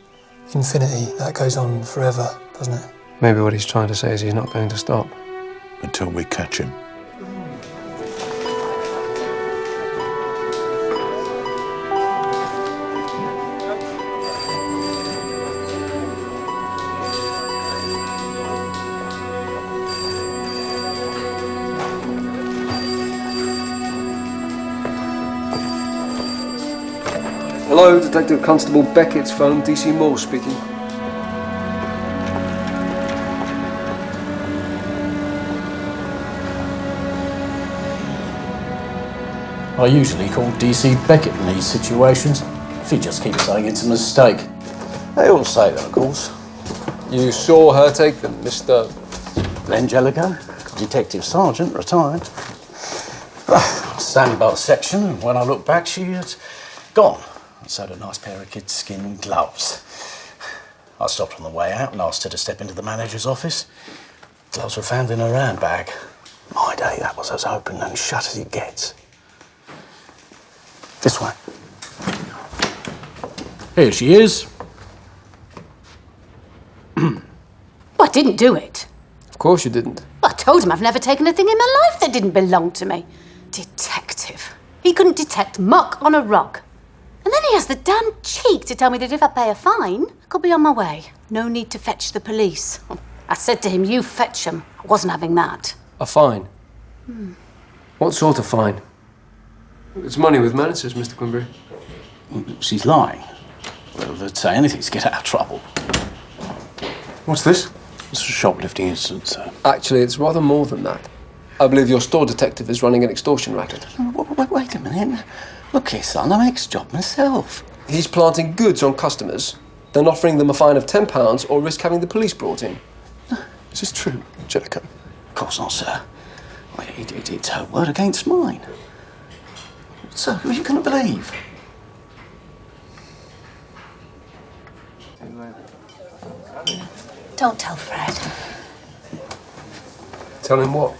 S6: Infinity, that goes on forever, doesn't it?
S2: Maybe what he's trying to say is he's not going to stop.
S4: Until we catch him.
S2: Hello, Detective Constable Beckett's phone, DC Moore speaking.
S21: I usually call DC Beckett in these situations. She just keeps saying it's a mistake. They all say that, of course.
S2: You saw her take them, Mr.
S21: Angelico, Detective Sergeant, retired. Standing by the section, and when I looked back, she had gone. So had a nice pair of kidskin gloves. I stopped on the way out and asked her to step into the manager's office. Gloves were found in her handbag. My day, that was as open and shut as it gets. This way. Here she is.
S12: Well, I didn't do it.
S2: Of course you didn't.
S12: I told him I've never taken a thing in my life that didn't belong to me. Detective. He couldn't detect muck on a rug. And then he has the damn cheek to tell me that if I pay a fine, I could be on my way. No need to fetch the police. I said to him, you fetch them. I wasn't having that.
S2: A fine? What sort of fine? It's money with menaces, Mr. Quimbury.
S21: She's lying. Well, they'd say anything to get out of trouble.
S20: What's this?
S21: It's a shoplifting incident, sir.
S2: Actually, it's rather more than that. I believe your store detective is running an extortion racket.
S21: Wait a minute. Look here, son, I'm ex-job myself.
S2: He's planting goods on customers, then offering them a fine of £10 or risk having the police brought in.
S21: Is this true, Jellicoe? Of course not, sir. Well, it's her word against mine. So, who are you going to believe?
S12: Don't tell Fred.
S2: Tell him what?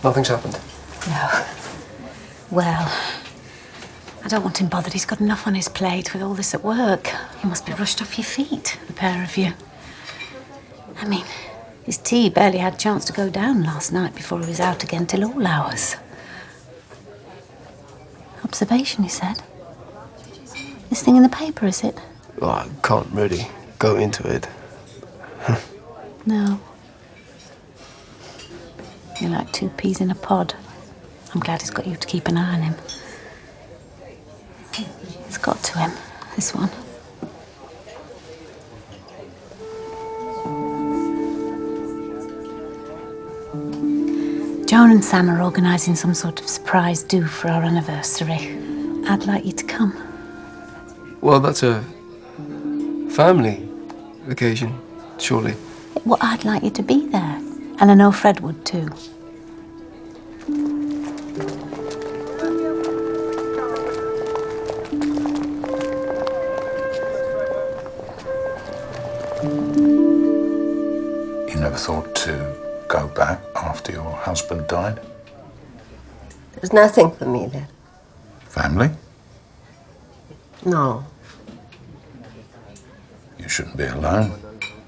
S2: Nothing's happened.
S12: No. Well, I don't want him bothered. He's got enough on his plate with all this at work. You must be rushed off your feet, the pair of you. I mean, his tea barely had a chance to go down last night before he was out again till all hours. Observation, he said. This thing in the paper, is it?
S2: Well, I can't really go into it.
S12: No. You're like 2 peas in a pod. I'm glad he's got you to keep an eye on him. It's got to him, this one. Joan and Sam are organising some sort of surprise do for our anniversary. I'd like you to come.
S2: Well, that's a family occasion, surely.
S12: Well, I'd like you to be there. And I know Fred would too.
S4: You never thought to go back after your husband died?
S10: There's nothing for me there.
S4: Family?
S10: No.
S4: You shouldn't be alone.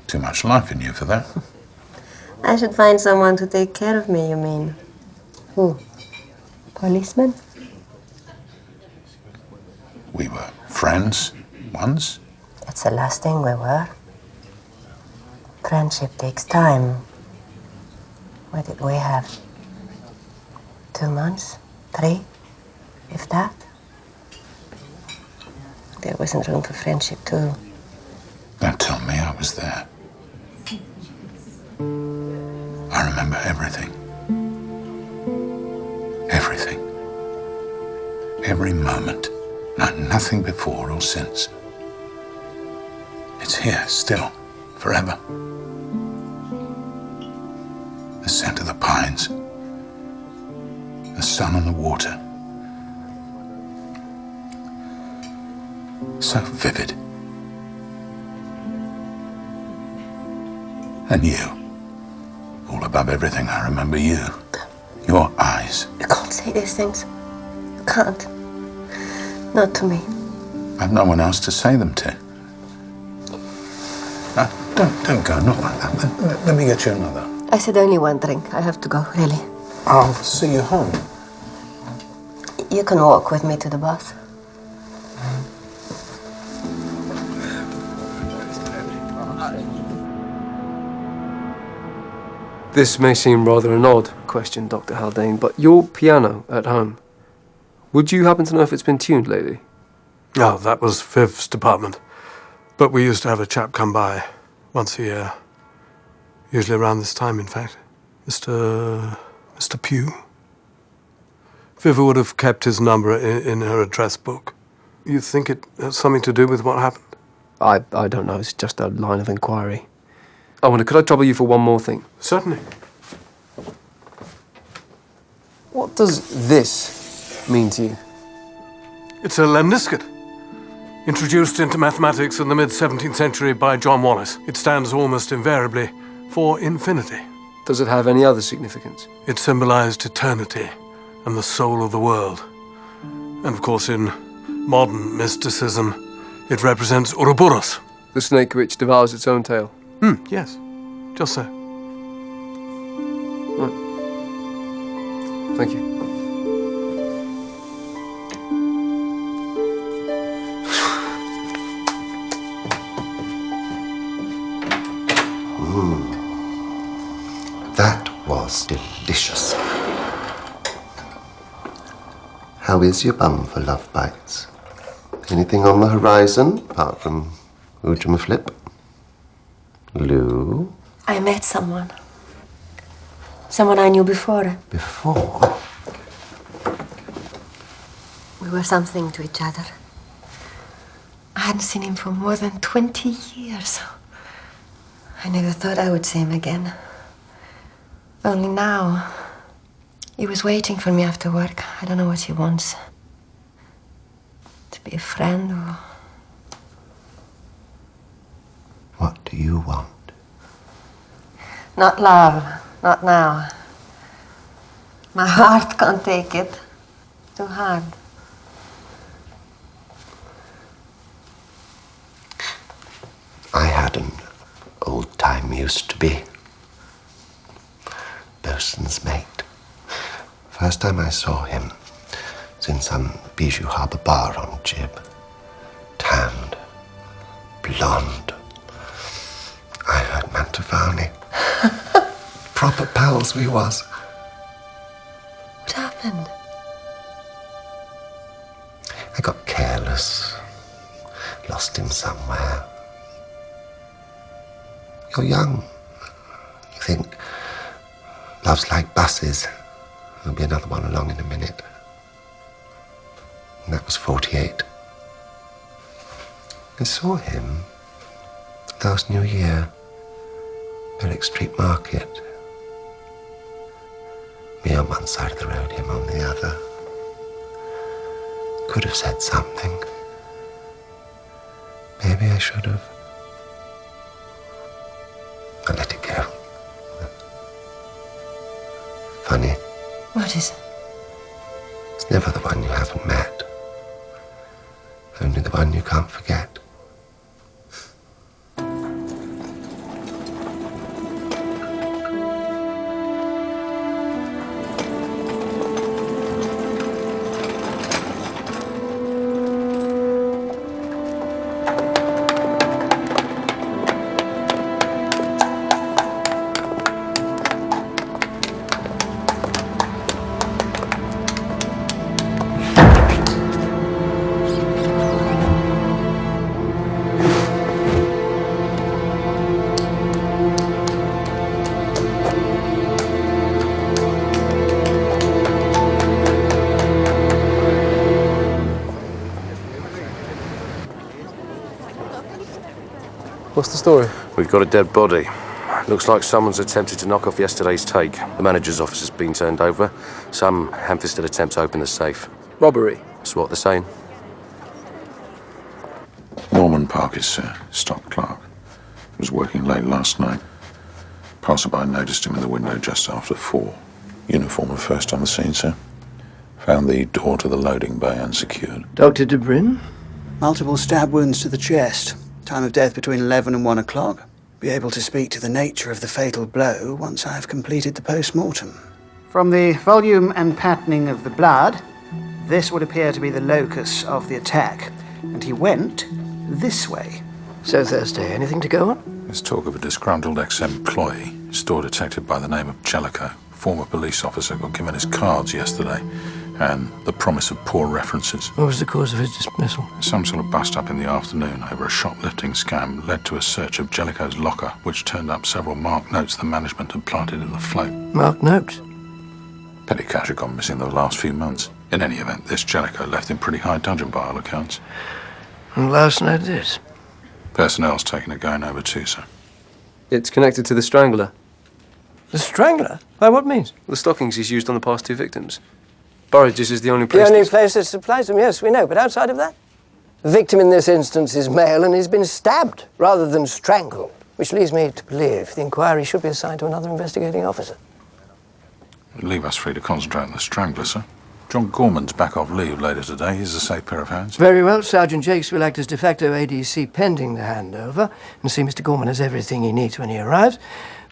S4: Too much life in you for that.
S10: I should find someone to take care of me, you mean? Who? Policeman?
S4: We were friends once.
S10: It's the last thing we were. Friendship takes time. What did we have? 2 months? 3? If that? There wasn't room for friendship, too.
S4: Don't tell me I was there. I remember everything. Everything. Every moment. No, nothing before or since. It's here, still, forever. The scent of the pines. The sun on the water. So vivid. And you. All above everything, I remember you. Your eyes.
S10: You can't say these things. You can't. Not to me.
S4: I've no one else to say them to. Don't go, not like that. Let me get you another.
S10: I said only one drink. I have to go, really.
S4: I'll see you home.
S10: You can walk with me to the bath.
S2: This may seem rather an odd question, Dr. Haldane, but your piano at home, would you happen to know if it's been tuned lately?
S1: Oh, that was Viv's department. But we used to have a chap come by once a year. Usually around this time, in fact. Mr. Pugh. Viv would have kept his number in her address book. You think it has something to do with what happened?
S2: I don't know. It's just a line of inquiry. I wonder, could I trouble you for one more thing?
S1: Certainly.
S2: What does this mean to you?
S1: It's a lemniscate. Introduced into mathematics in the mid-17th century by John Wallis. It stands almost invariably for infinity.
S2: Does it have any other significance?
S1: It symbolized eternity and the soul of the world. And of course, in modern mysticism, it represents Ouroboros.
S2: The snake which devours its own tail.
S1: Yes. Just so.
S2: Right. Thank you.
S15: That was delicious. How is your bum for love bites? Anything on the horizon, apart from Ujima Flip? Lou?
S10: I met someone. Someone I knew before.
S15: Before?
S10: We were something to each other. I hadn't seen him for more than 20 years. I never thought I would see him again. Only now, he was waiting for me after work. I don't know what he wants. To be a friend or...
S15: What do you want?
S10: Not love, not now. My heart can't take it. Too hard.
S15: I had an old time used to be. Bosun's mate. First time I saw him was in some Bijou Harbour bar on Jib. Tanned, blonde. I heard Mantovani. Proper pals we was.
S10: What happened?
S15: I got careless. Lost him somewhere. You're young. You think love's like buses. There'll be another one along in a minute. And that was 48. I saw him last New Year. Berwick Street Market. Me on one side of the road, him on the other. Could have said something. Maybe I should have. I let it go. Funny.
S10: What is it?
S15: It's never the one you haven't met. Only the one you can't forget.
S2: What's the story?
S8: We've got a dead body. Looks like someone's attempted to knock off yesterday's take. The manager's office has been turned over. Some ham-fisted attempt to open the safe.
S2: Robbery?
S8: That's what they're saying.
S4: Norman Parkis, stock clerk. Was working late last night. Passerby noticed him in the window just after 4. Uniform first on the scene, sir. Found the door to the loading bay unsecured.
S7: Dr. De Bryn?
S5: Multiple stab wounds to the chest. Time of death between 11 and 1 o'clock. Be able to speak to the nature of the fatal blow once I have completed the post-mortem. From the volume and patterning of the blood, this would appear to be the locus of the attack. And he went this way.
S7: So Thursday, anything to go on?
S4: There's talk of a disgruntled ex-employee, store detective by the name of Jellicoe. Former police officer got given his cards yesterday, and the promise of poor references.
S7: What was the cause of his dismissal?
S4: Some sort of bust-up in the afternoon over a shoplifting scam led to a search of Jellicoe's locker, which turned up several marked notes the management had planted in the float.
S7: Marked notes?
S4: Petty cash had gone missing the last few months. In any event, this Jellicoe left in pretty high dudgeon by all accounts.
S7: And last night this?
S4: Personnel's taken a going over too, sir.
S2: It's connected to the strangler.
S7: The strangler? By what means?
S2: The stockings he's used on the past 2 victims. Burridge's is the only
S7: The
S2: place...
S7: only place that supplies them, yes, we know. But outside of that? The victim in this instance is male and he's been stabbed rather than strangled, which leads me to believe the inquiry should be assigned to another investigating officer.
S4: Leave us free to concentrate on the strangler, sir. John Gorman's back off leave later today. He's a safe pair of hands.
S7: Very well. Sergeant Jakes will act as de facto ADC pending the handover and see Mr. Gorman has everything he needs when he arrives.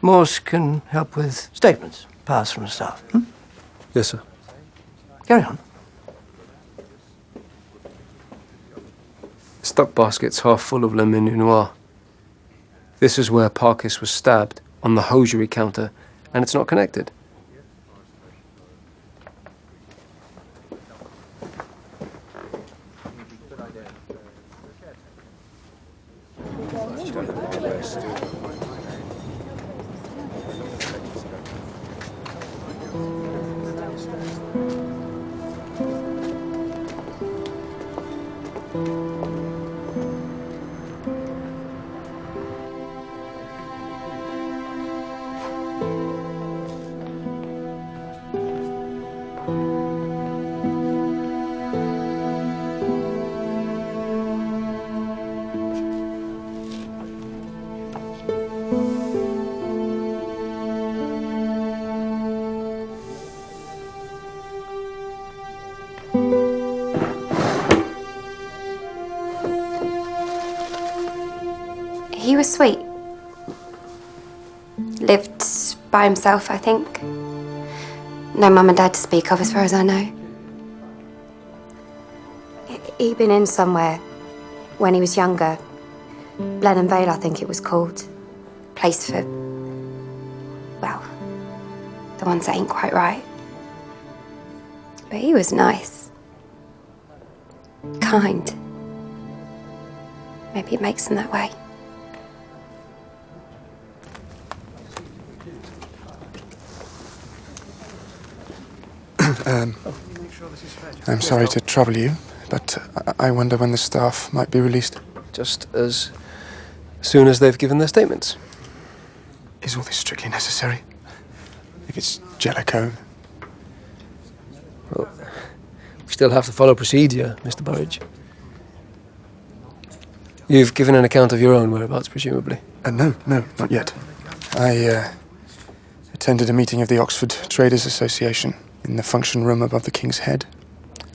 S7: Morse can help with statements passed from staff.
S2: Yes, sir.
S7: Carry on.
S2: The stock basket's half full of Le Menu Noir. This is where Parkis was stabbed, on the hosiery counter, and it's not connected.
S9: He was sweet. Lived by himself, I think. No mum and dad to speak of, as far as I know. He'd been in somewhere when he was younger. Blenheim Vale, I think it was called. Place for, well, the ones that ain't quite right. But he was nice. Kind. Maybe it makes him that way.
S17: I'm sorry to trouble you, but I wonder when the staff might be released.
S2: Just as soon as they've given their statements.
S17: Is all this strictly necessary? If it's Jellicoe...
S2: Well, we still have to follow procedure, Mr. Burridge. You've given an account of your own whereabouts, presumably?
S17: No, not yet. I attended a meeting of the Oxford Traders Association in the function room above the King's Head,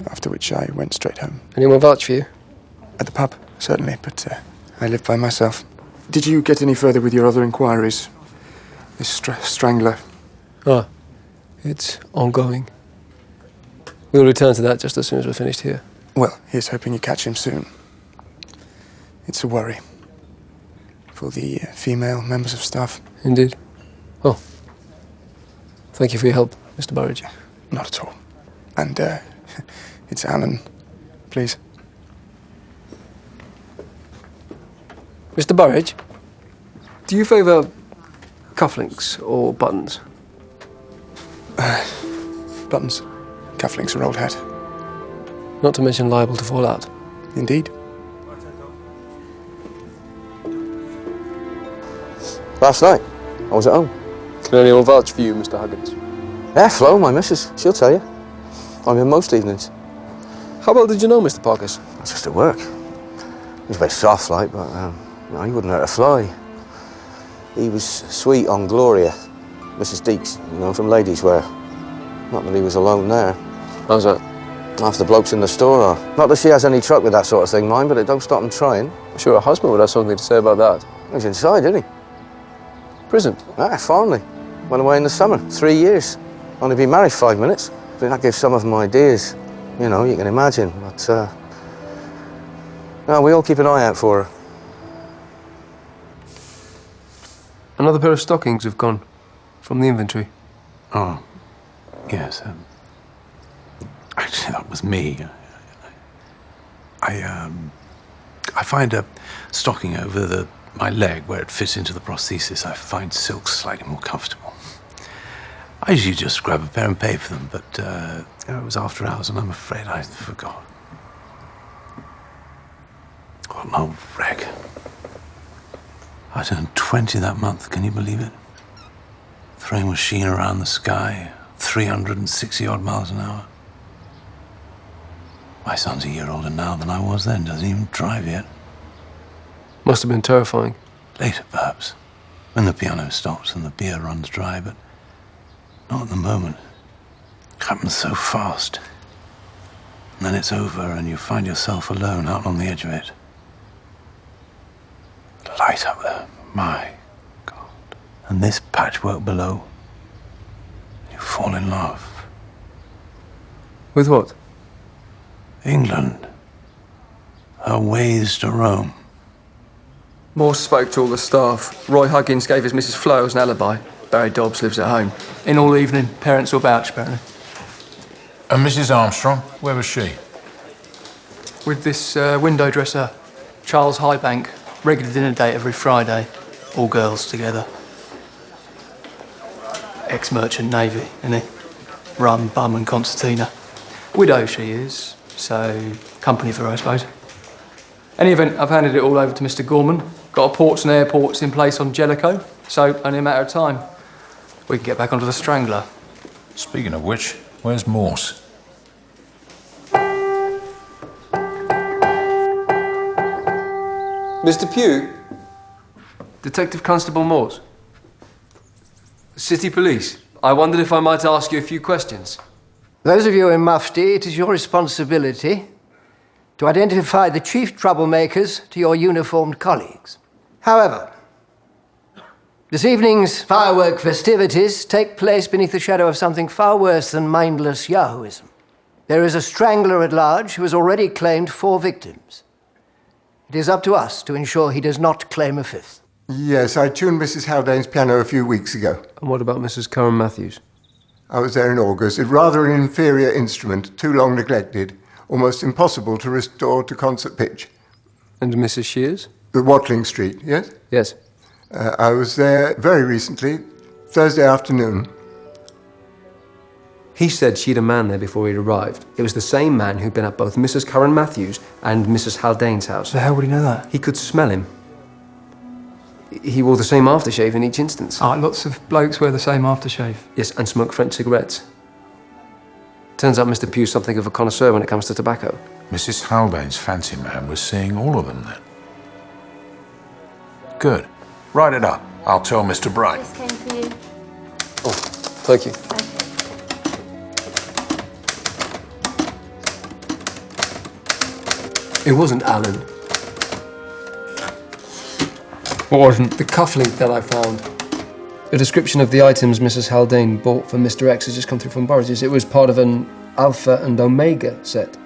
S17: after which I went straight home.
S2: Anyone vouch for you?
S17: At the pub, certainly, but I live by myself. Did you get any further with your other inquiries? This strangler?
S2: Ah, it's ongoing. We'll return to that just as soon as we're finished here.
S17: Well, here's hoping you catch him soon. It's a worry for the female members of staff.
S2: Indeed. Oh, thank you for your help, Mr. Burridge.
S17: Not at all. And, it's Alan, please.
S2: Mr. Burridge, do you favour cufflinks or buttons?
S17: Buttons. Cufflinks are old hat.
S2: Not to mention liable to fall out.
S17: Indeed.
S8: Last night, I was at home.
S2: Can anyone vouch for you, Mr. Huggins?
S8: Yeah, Flo, my missus. She'll tell you. I'm in most evenings.
S2: How well did you know Mr. Parkis?
S8: Just at work.
S15: was a bit soft like, but no, he wouldn't hurt a fly. He was sweet on Gloria, Mrs. Deeks, you know, from Ladies' Wear. Not that he was alone there.
S2: How's that?
S15: Half the blokes in the store are. Not that she has any truck with that sort of thing, mind, but it don't stop them trying.
S2: I'm sure her husband would have something to say about that.
S15: He's inside, isn't he?
S2: Prison?
S15: Ah, finally. Went away in the summer, 3 years. Only been married 5 minutes. I think that gives some of them ideas. You know, you can imagine, but, no, we all keep an eye out for her.
S2: Another pair of stockings have gone from the inventory.
S16: Oh, yes. Actually, that was me. I find a stocking over my leg where it fits into the prosthesis. I find silk slightly more comfortable. I usually just grab a pair and pay for them, but it was after hours, and I'm afraid I forgot. What an old wreck. I turned 20 that month, can you believe it? Throwing machine around the sky, 360-odd miles an hour. My son's a year older now than I was then, doesn't even drive yet.
S2: Must have been terrifying.
S16: Later, perhaps, when the piano stops and the beer runs dry, but not at the moment. It happens so fast. And then it's over and you find yourself alone out on the edge of it. Light up there, my God. And this patchwork below, you fall in love.
S2: With what?
S16: England. Her ways to roam.
S6: Morse spoke to all the staff. Roy Huggins gave his Mrs. Flowers an alibi. Barry Dobbs lives at home. In all evening, parents will vouch, apparently.
S4: And Mrs. Armstrong, where was she?
S6: With this window dresser, Charles Highbank. Regular dinner date every Friday. All girls together. Ex-merchant navy, isn't he? Rum, bum and concertina. Widow she is, so company for her, I suppose. Any event, I've handed it all over to Mr. Gorman. Got a ports and airports in place on Jellicoe, so only a matter of time. We can get back onto the Strangler.
S4: Speaking of which, where's Morse?
S2: Mr. Pugh? Detective Constable Morse? City Police. I wondered if I might ask you a few questions.
S7: Those of you in Mufti, it is your responsibility to identify the chief troublemakers to your uniformed colleagues. However, this evening's firework festivities take place beneath the shadow of something far worse than mindless Yahooism. There is a strangler at large who has already claimed 4 victims. It is up to us to ensure he does not claim a 5th.
S17: Yes, I tuned Mrs. Haldane's piano a few weeks ago.
S2: And what about Mrs. Curran Matthews?
S17: I was there in August. It's rather an inferior instrument, too long neglected, almost impossible to restore to concert pitch.
S2: And Mrs. Shears?
S17: The Watling Street, yes?
S2: Yes.
S17: I was there very recently, Thursday afternoon.
S2: He said she'd a man there before he'd arrived. It was the same man who'd been at both Mrs. Curran Matthews and Mrs. Haldane's house.
S6: So how would he know that?
S2: He could smell him. He wore the same aftershave in each instance.
S6: Ah, lots of blokes wear the same aftershave.
S2: Yes, and smoke French cigarettes. Turns out Mr. Pugh's something of a connoisseur when it comes to tobacco.
S4: Mrs. Haldane's fancy man was seeing all of them then. Good. Write it up. I'll tell Mr. Bright.
S9: This came for you.
S2: Oh, thank you. It wasn't Alan.
S6: What wasn't?
S2: The cufflink that I found. A description of the items Mrs. Haldane bought for Mr. X has just come through from Burridge's. It was part of an Alpha and Omega set.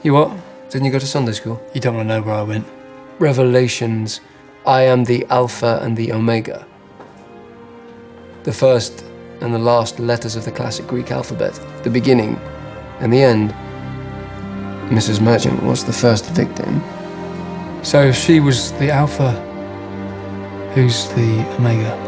S6: You what?
S2: Didn't you go to Sunday school?
S6: You don't want to know where I went.
S2: Revelations. I am the Alpha and the Omega. The first and the last letters of the classic Greek alphabet. The beginning and the end. Mrs. Merchant was the first victim.
S6: So if she was the Alpha, who's the Omega?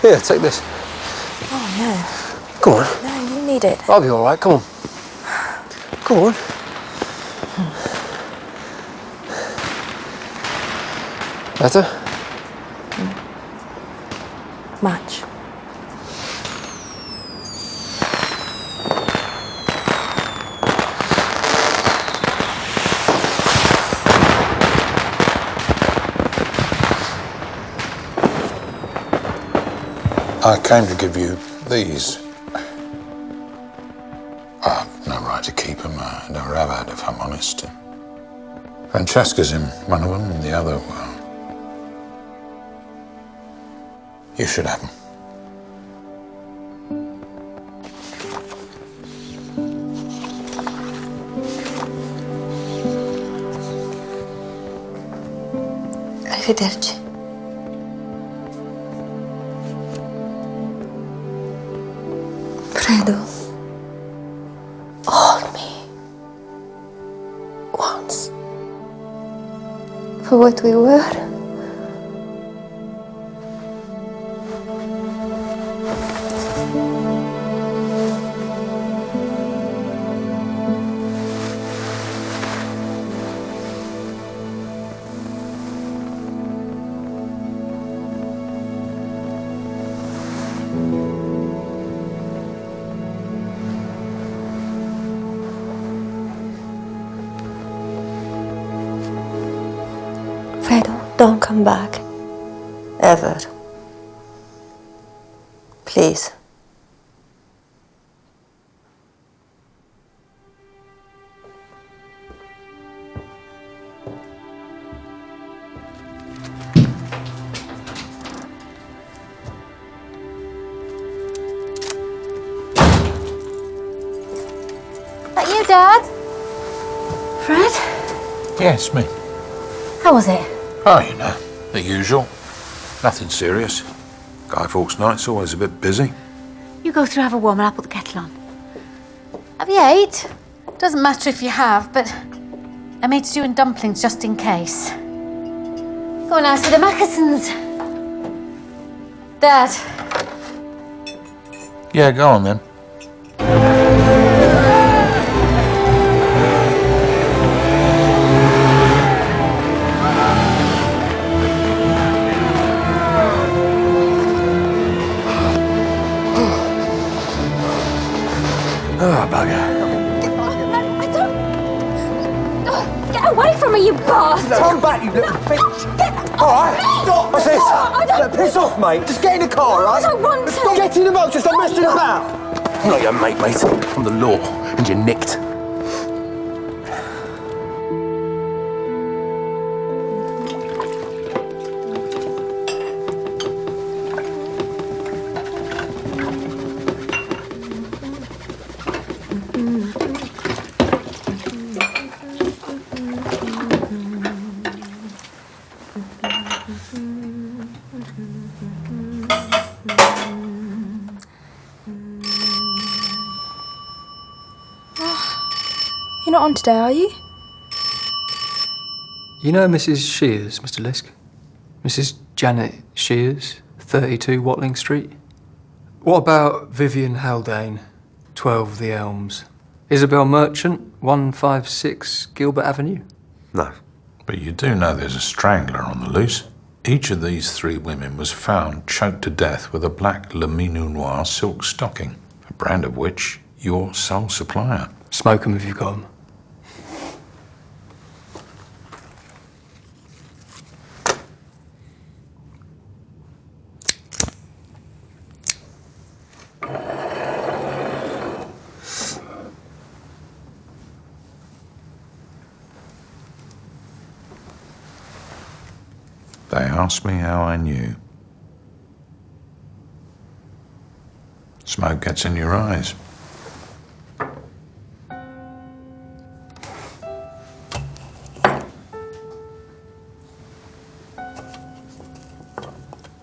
S2: Here, take this.
S11: Oh, no.
S2: Go on.
S11: No, you need it.
S2: I'll be all right. Come on. Go on. Better?
S11: Much.
S4: I came to give you these. I've no right to keep them. I never have had, if I'm honest. Francesca's in one of them, and the other, well, you should have them.
S11: Arrivederci. Fredo, hold me once.
S10: For what we were.
S11: Don't come back. Ever. Please.
S12: That you, Dad? Fred?
S4: Yes, me.
S12: How was it?
S4: Oh, you know, the usual. Nothing serious. Guy Fawkes night's always a bit busy.
S12: You go through, have a warm, and I'll put the kettle on. Have you ate? Doesn't matter if you have, but I made stew and dumplings just in case. Go on, to the Mackesons. Dad.
S4: Yeah, go on then.
S2: Oh, bugger.
S12: I don't... Get away from me, you bastard!
S20: Come back, you little bitch! All right, stop! What's this? Look, piss off, mate. Just get in the car, all right?
S12: I don't want to.
S20: Stop getting the motor, stop messing about!
S14: I'm not your mate, mate. I'm the law, and you're nicked.
S11: You're not on today, are you?
S6: You know Mrs. Shears, Mr. Lisk? Mrs. Janet Shears, 32 Watling Street? What about Vivian Haldane, 12 The Elms? Isabel Merchant, 156 Gilbert Avenue?
S8: No.
S4: But you do know there's a strangler on the loose. Each of these three women was found choked to death with a black Le Minou Noir silk stocking, a brand of which you're sole supplier.
S6: Smoke 'em if you've got 'em.
S4: They asked me how I knew. Smoke gets in your eyes.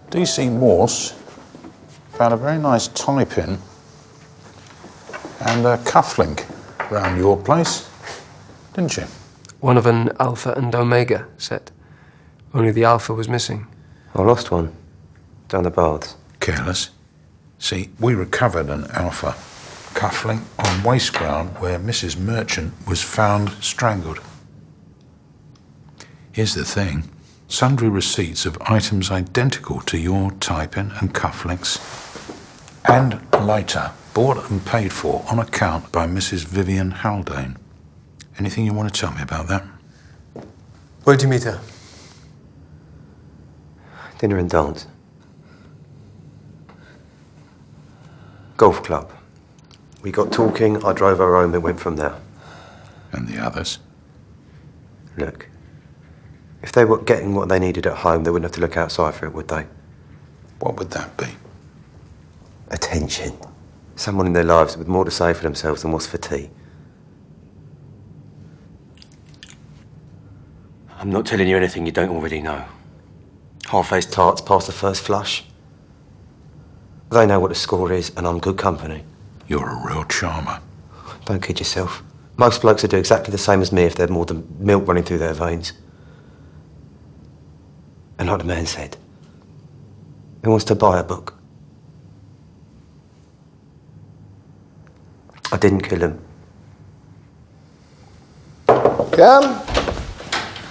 S4: DC Morse found a very nice tie pin and a cufflink round your place, didn't you?
S2: One of an Alpha and Omega set. Only the Alpha was missing.
S8: I lost one. Down the baths.
S4: Careless. See, we recovered an alpha cufflink on waste ground where Mrs. Merchant was found strangled. Here's the thing. Sundry receipts of items identical to your typing and cufflinks and later bought and paid for on account by Mrs. Vivian Haldane. Anything you want to tell me about that?
S2: Where did you meet her?
S8: Dinner and dance. Golf club. We got talking, I drove her home, it went from there.
S4: And the others?
S8: Look, if they were getting what they needed at home, they wouldn't have to look outside for it, would they?
S4: What would that be?
S8: Attention. Someone in their lives with more to say for themselves than what's for tea. I'm not telling you anything you don't already know. Half-faced tarts past the first flush. They know what the score is, and I'm good company.
S4: You're a real charmer.
S8: Don't kid yourself. Most blokes would do exactly the same as me if they had more than milk running through their veins. And like the man said, who wants to buy a book? I didn't kill him.
S7: Come.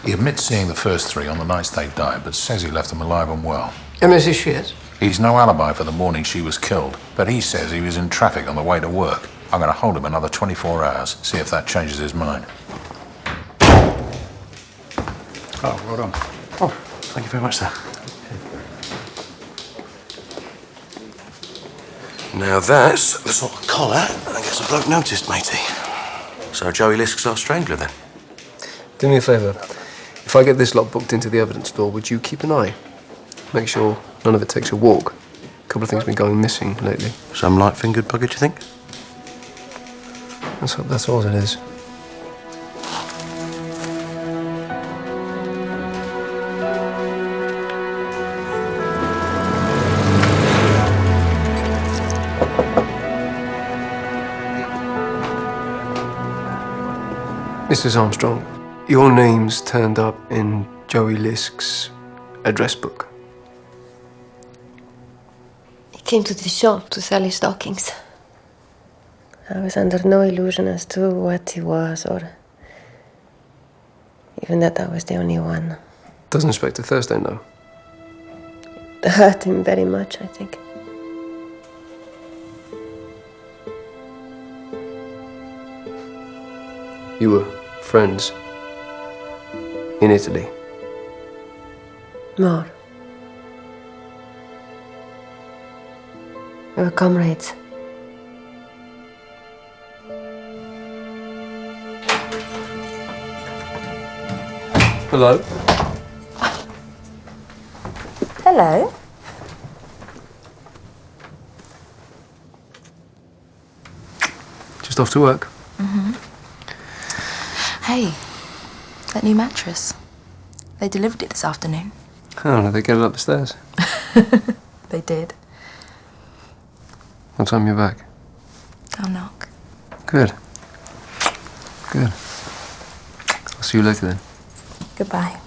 S4: He admits seeing the first three on the nights they died, but says he left them alive and well.
S7: And Mrs. Shears?
S4: He's no alibi for the morning she was killed, but he says he was in traffic on the way to work. I'm going to hold him another 24 hours, see if that changes his mind.
S21: Oh, well done. Oh, thank you very much, sir.
S15: Now that's the sort of collar I guess a bloke noticed, matey. So Joey Lisk's our strangler, then?
S2: Do me a favour. If I get this lot booked into the evidence store, would you keep an eye? Make sure none of it takes a walk. A couple of things have been going missing lately.
S15: Some light-fingered bugger, do you think?
S2: That's all it is. Mrs. Armstrong, your name's turned up in Joey Lisk's address book.
S10: He came to the shop to sell his stockings. I was under no illusion as to what he was, or even that I was the only one.
S2: Does Inspector Thursday know?
S10: It hurt him very much, I think.
S2: You were friends in Italy.
S10: More. We were comrades.
S2: Hello.
S11: Hello.
S2: Just off to work.
S11: Mm-hmm. Hey, that new mattress. They delivered it this afternoon.
S2: Oh, did they get it up the stairs?
S11: They did.
S2: What time are you back?
S11: I'll knock.
S2: Good. Good. I'll see you later then.
S11: Goodbye.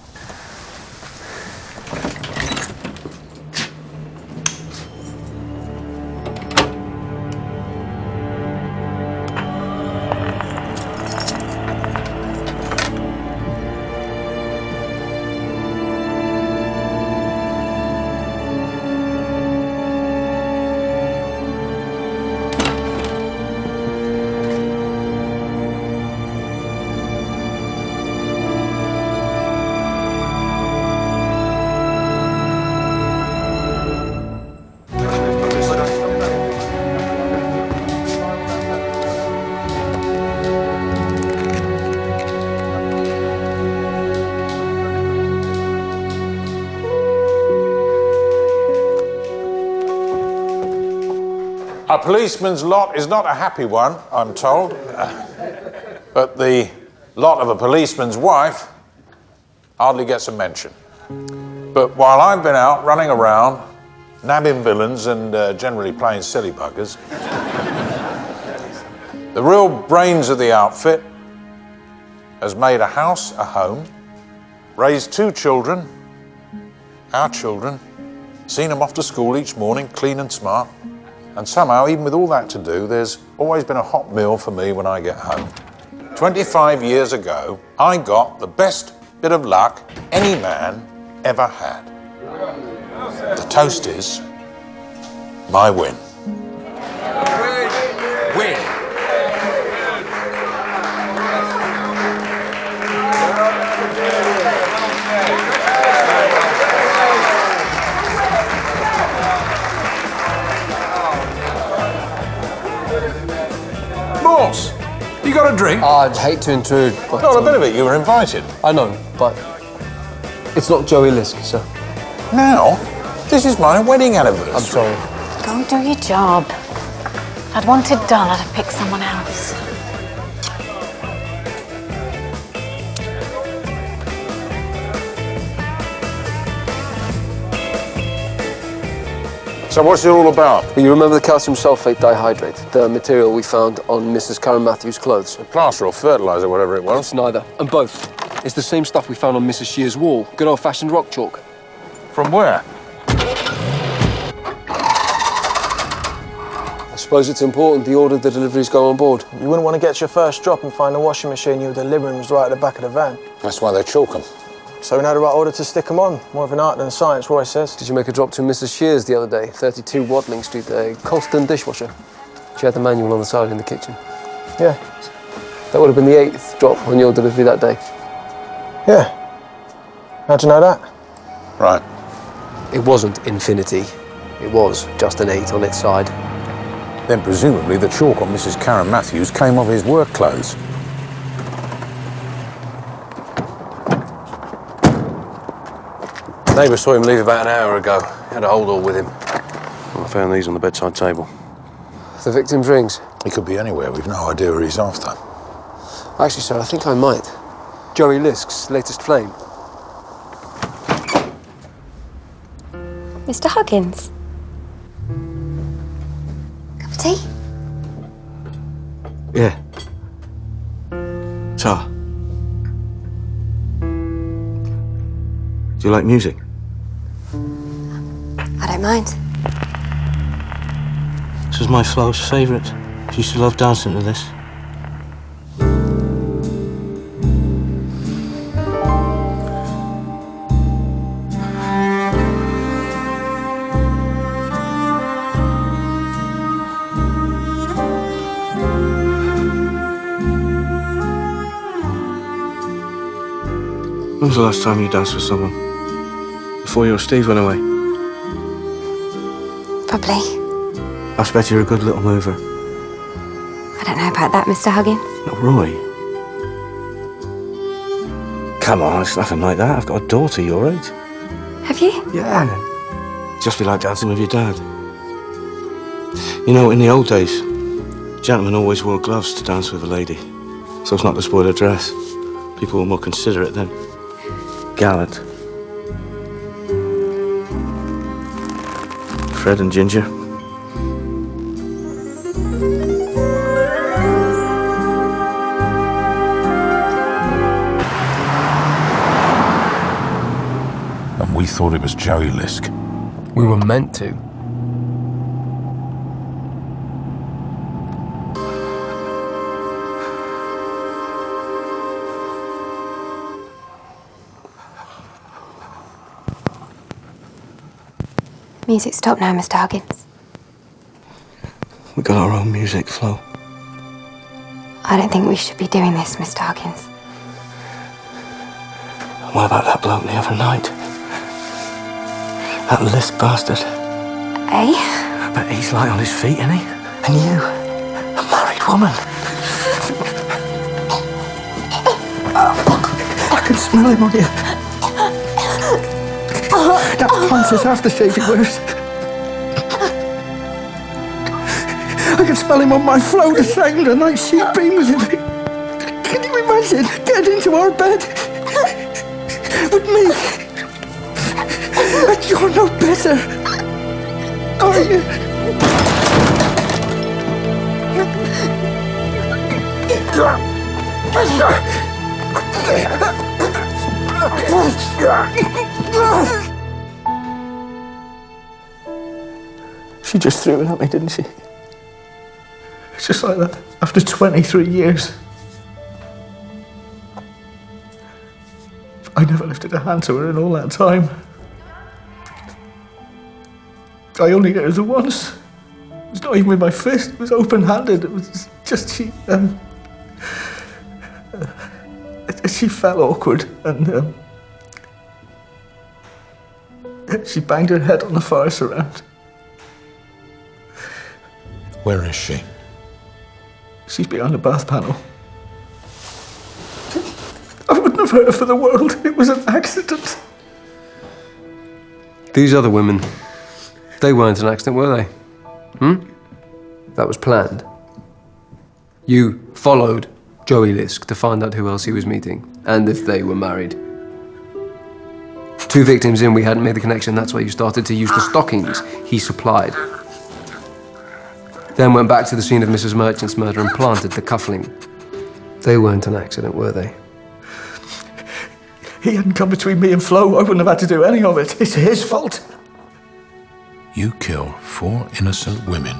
S4: A policeman's lot is not a happy one, I'm told. But the lot of a policeman's wife hardly gets a mention. But while I've been out running around, nabbing villains and generally playing silly buggers, the real brains of the outfit has made a house a home, raised 2 children, our children, Seen them off to school each morning, clean and smart. And somehow, even with all that to do, there's always been a hot meal for me when I get home. 25 years ago, I got the best bit of luck any man ever had. The toast is my win.
S14: Win.
S4: Morse, you got a drink?
S2: I'd hate to intrude, but...
S4: Not a bit of it, you were invited.
S2: I know, but it's not Joey Lisk, sir.
S4: Now? This is my wedding anniversary.
S2: I'm sorry.
S12: Go and do your job. If I'd wanted done, I'd have picked someone else.
S4: So what's it all about?
S2: Well, you remember the calcium sulfate dihydrate, the material we found on Mrs. Karen Matthews' clothes?
S4: Plaster or fertiliser, whatever it was.
S2: It's neither, and both. It's the same stuff we found on Mrs. Shear's wall. Good old-fashioned rock chalk.
S4: From where?
S2: I suppose it's important the order the deliveries go on board.
S20: You wouldn't want to get your first drop and find the washing machine you were delivering was right at the back of the van.
S4: That's why they chalk them.
S20: So we know the right order to stick them on. More of an art than a science, Roy says.
S2: Did you make a drop to Mrs. Shear's the other day? 32 Watling Street, a Colston dishwasher. She had the manual on the side in the kitchen.
S20: Yeah.
S2: That would have been the 8th drop on your delivery that day.
S20: Yeah. How'd you know that?
S4: Right.
S2: It wasn't infinity. It was just an 8 on its side.
S4: Then presumably the chalk on Mrs. Karen Matthews came off his work clothes.
S13: Neighbour saw him leave about an hour ago. Had a hold all with him. Well, I found these on the bedside table.
S2: The victim's rings?
S4: He could be anywhere. We've no idea who he's after.
S2: Actually, sir, I think I might. Joey Lisk's latest flame.
S9: Mr. Huggins? Cup of tea?
S8: Yeah. Ta. Do you like music?
S9: I don't mind.
S20: This was my Flo's favourite. She used to love dancing to this.
S8: When was the last time you danced with someone? Before you or Steve went away?
S9: Probably.
S8: I expect you're a good little mover.
S9: I don't know about that, Mr. Huggins.
S8: Not Roy. Come on, it's nothing like that. I've got a daughter your age.
S9: Have you?
S8: Yeah. Just be like dancing with your dad. You know, in the old days, gentlemen always wore gloves to dance with a lady, so as not to spoil her dress. People were more considerate then. Gallant. Fred and Ginger.
S4: And we thought it was Joey Lisk.
S2: We were meant to.
S9: Music stop now, Mr. Huggins.
S8: We got our own music, Flo.
S9: I don't think we should be doing this, Mr. Huggins.
S8: What about that bloke the other night? That Lisk bastard.
S9: Eh?
S8: But he's light on his feet, isn't he? And you, a married woman. I can smell him on you. That pants is aftershave he wears. I can smell him on my Flo the second the night she'd been with him. Can you imagine getting into our bed with me? And you're no better, are you?
S21: She just threw it at me, didn't she? Just like that, after 23 years. I never lifted a hand to her in all that time. I only hit her the once. It was not even with my fist, it was open-handed. It was just she fell awkward and she banged her head on the fire surround.
S4: Where is she?
S21: She's behind the bath panel. I wouldn't have hurt her for the world. It was an accident.
S2: These other women, they weren't an accident, were they? That was planned. You followed Joey Lisk to find out who else he was meeting, and if they were married. 2 victims in, we hadn't made the connection. That's why you started to use the stockings he supplied. Then went back to the scene of Mrs. Merchant's murder and planted the cuffling. They weren't an accident, were they?
S21: He hadn't come between me and Flo. I wouldn't have had to do any of it. It's his fault.
S4: You killed 4 innocent women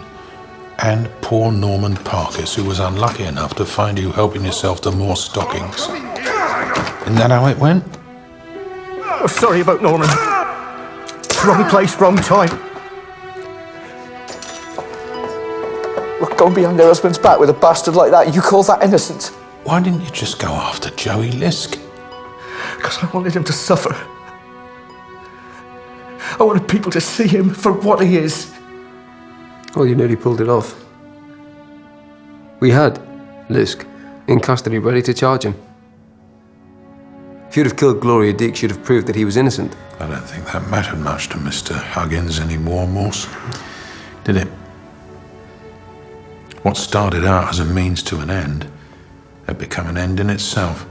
S4: and poor Norman Parkes, who was unlucky enough to find you helping yourself to more stockings. Isn't that how it went?
S21: Oh, sorry about Norman. Wrong place, wrong time. Look, going behind their husband's back with a bastard like that, you call that innocent?
S4: Why didn't you just go after Joey Lisk?
S21: Because I wanted him to suffer. I wanted people to see him for what he is.
S2: Well, you nearly pulled it off. We had Lisk in custody, ready to charge him. If you'd have killed Gloria Deeks, you'd have proved that he was innocent.
S4: I don't think that mattered much to Mr. Huggins anymore, Morse. Did it? What started out as a means to an end had become an end in itself.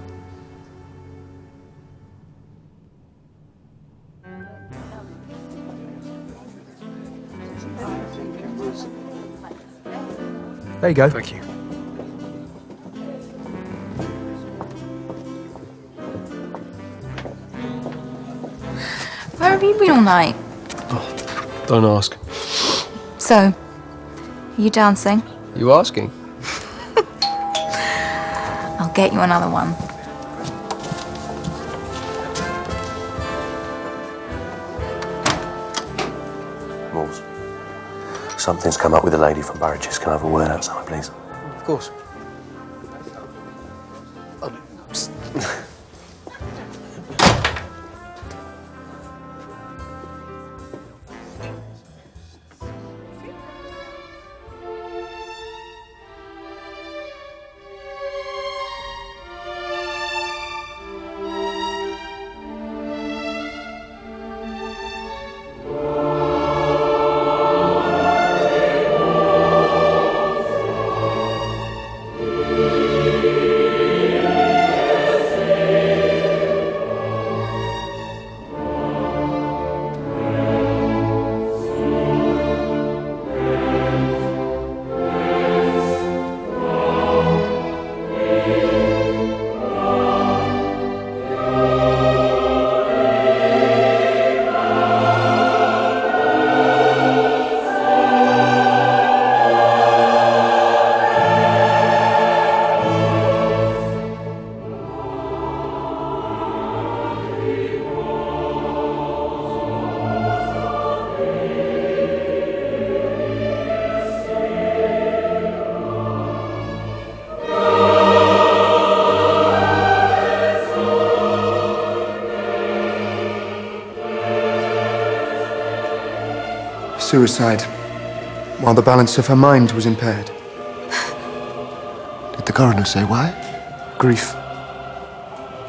S21: There you go.
S2: Thank you.
S11: Where have you been all night?
S2: Oh, don't ask.
S11: So, are you dancing?
S2: You asking?
S11: I'll get you another one.
S13: Morse, something's come up with a lady from Burridge's. Can I have a word outside, please?
S2: Of course.
S17: Suicide, while the balance of her mind was impaired.
S15: Did the coroner say why?
S17: Grief.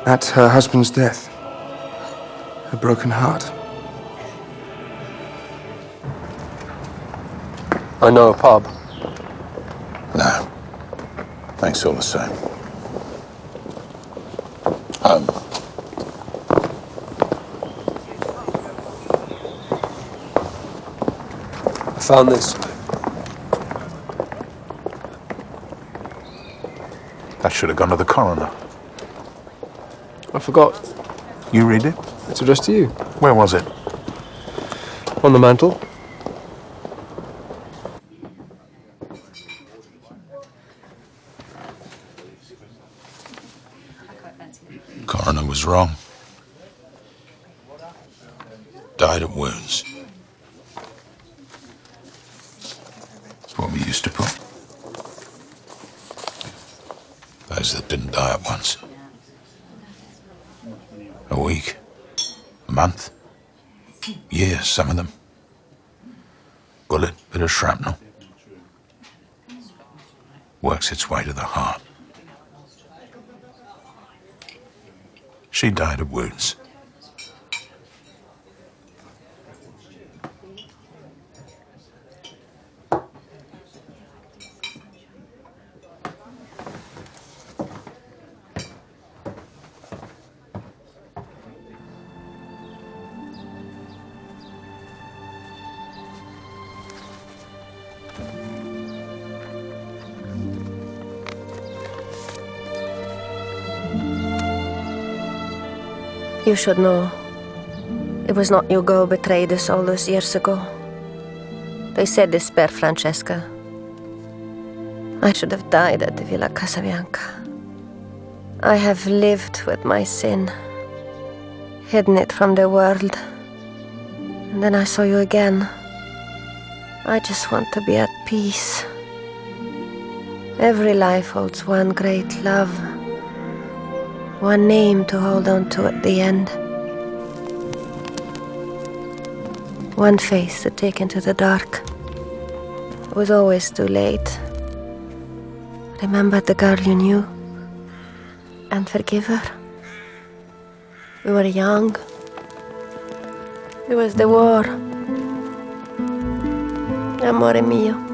S17: At her husband's death. A broken heart.
S2: I know a pub.
S4: No. Thanks all the same. Home.
S2: I found this.
S4: That should have gone to the coroner.
S2: I forgot.
S4: You read it?
S2: It's addressed to you.
S4: Where was it?
S2: On the mantel.
S4: was wrong. Died of wounds. That's what we used to put. Those that didn't die at once. A week, a month, years, some of them. Bullet, bit of shrapnel. Works its way to the heart. She died of wounds.
S10: You should know. It was not you who betrayed us all those years ago. They said they spared Francesca. I should have died at the Villa Casabianca. I have lived with my sin, hidden it from the world. And then I saw you again. I just want to be at peace. Every life holds one great love. One name to hold on to at the end. One face to take into the dark. It was always too late. Remember the girl you knew? And forgive her? We were young. It was the war. Amore mio.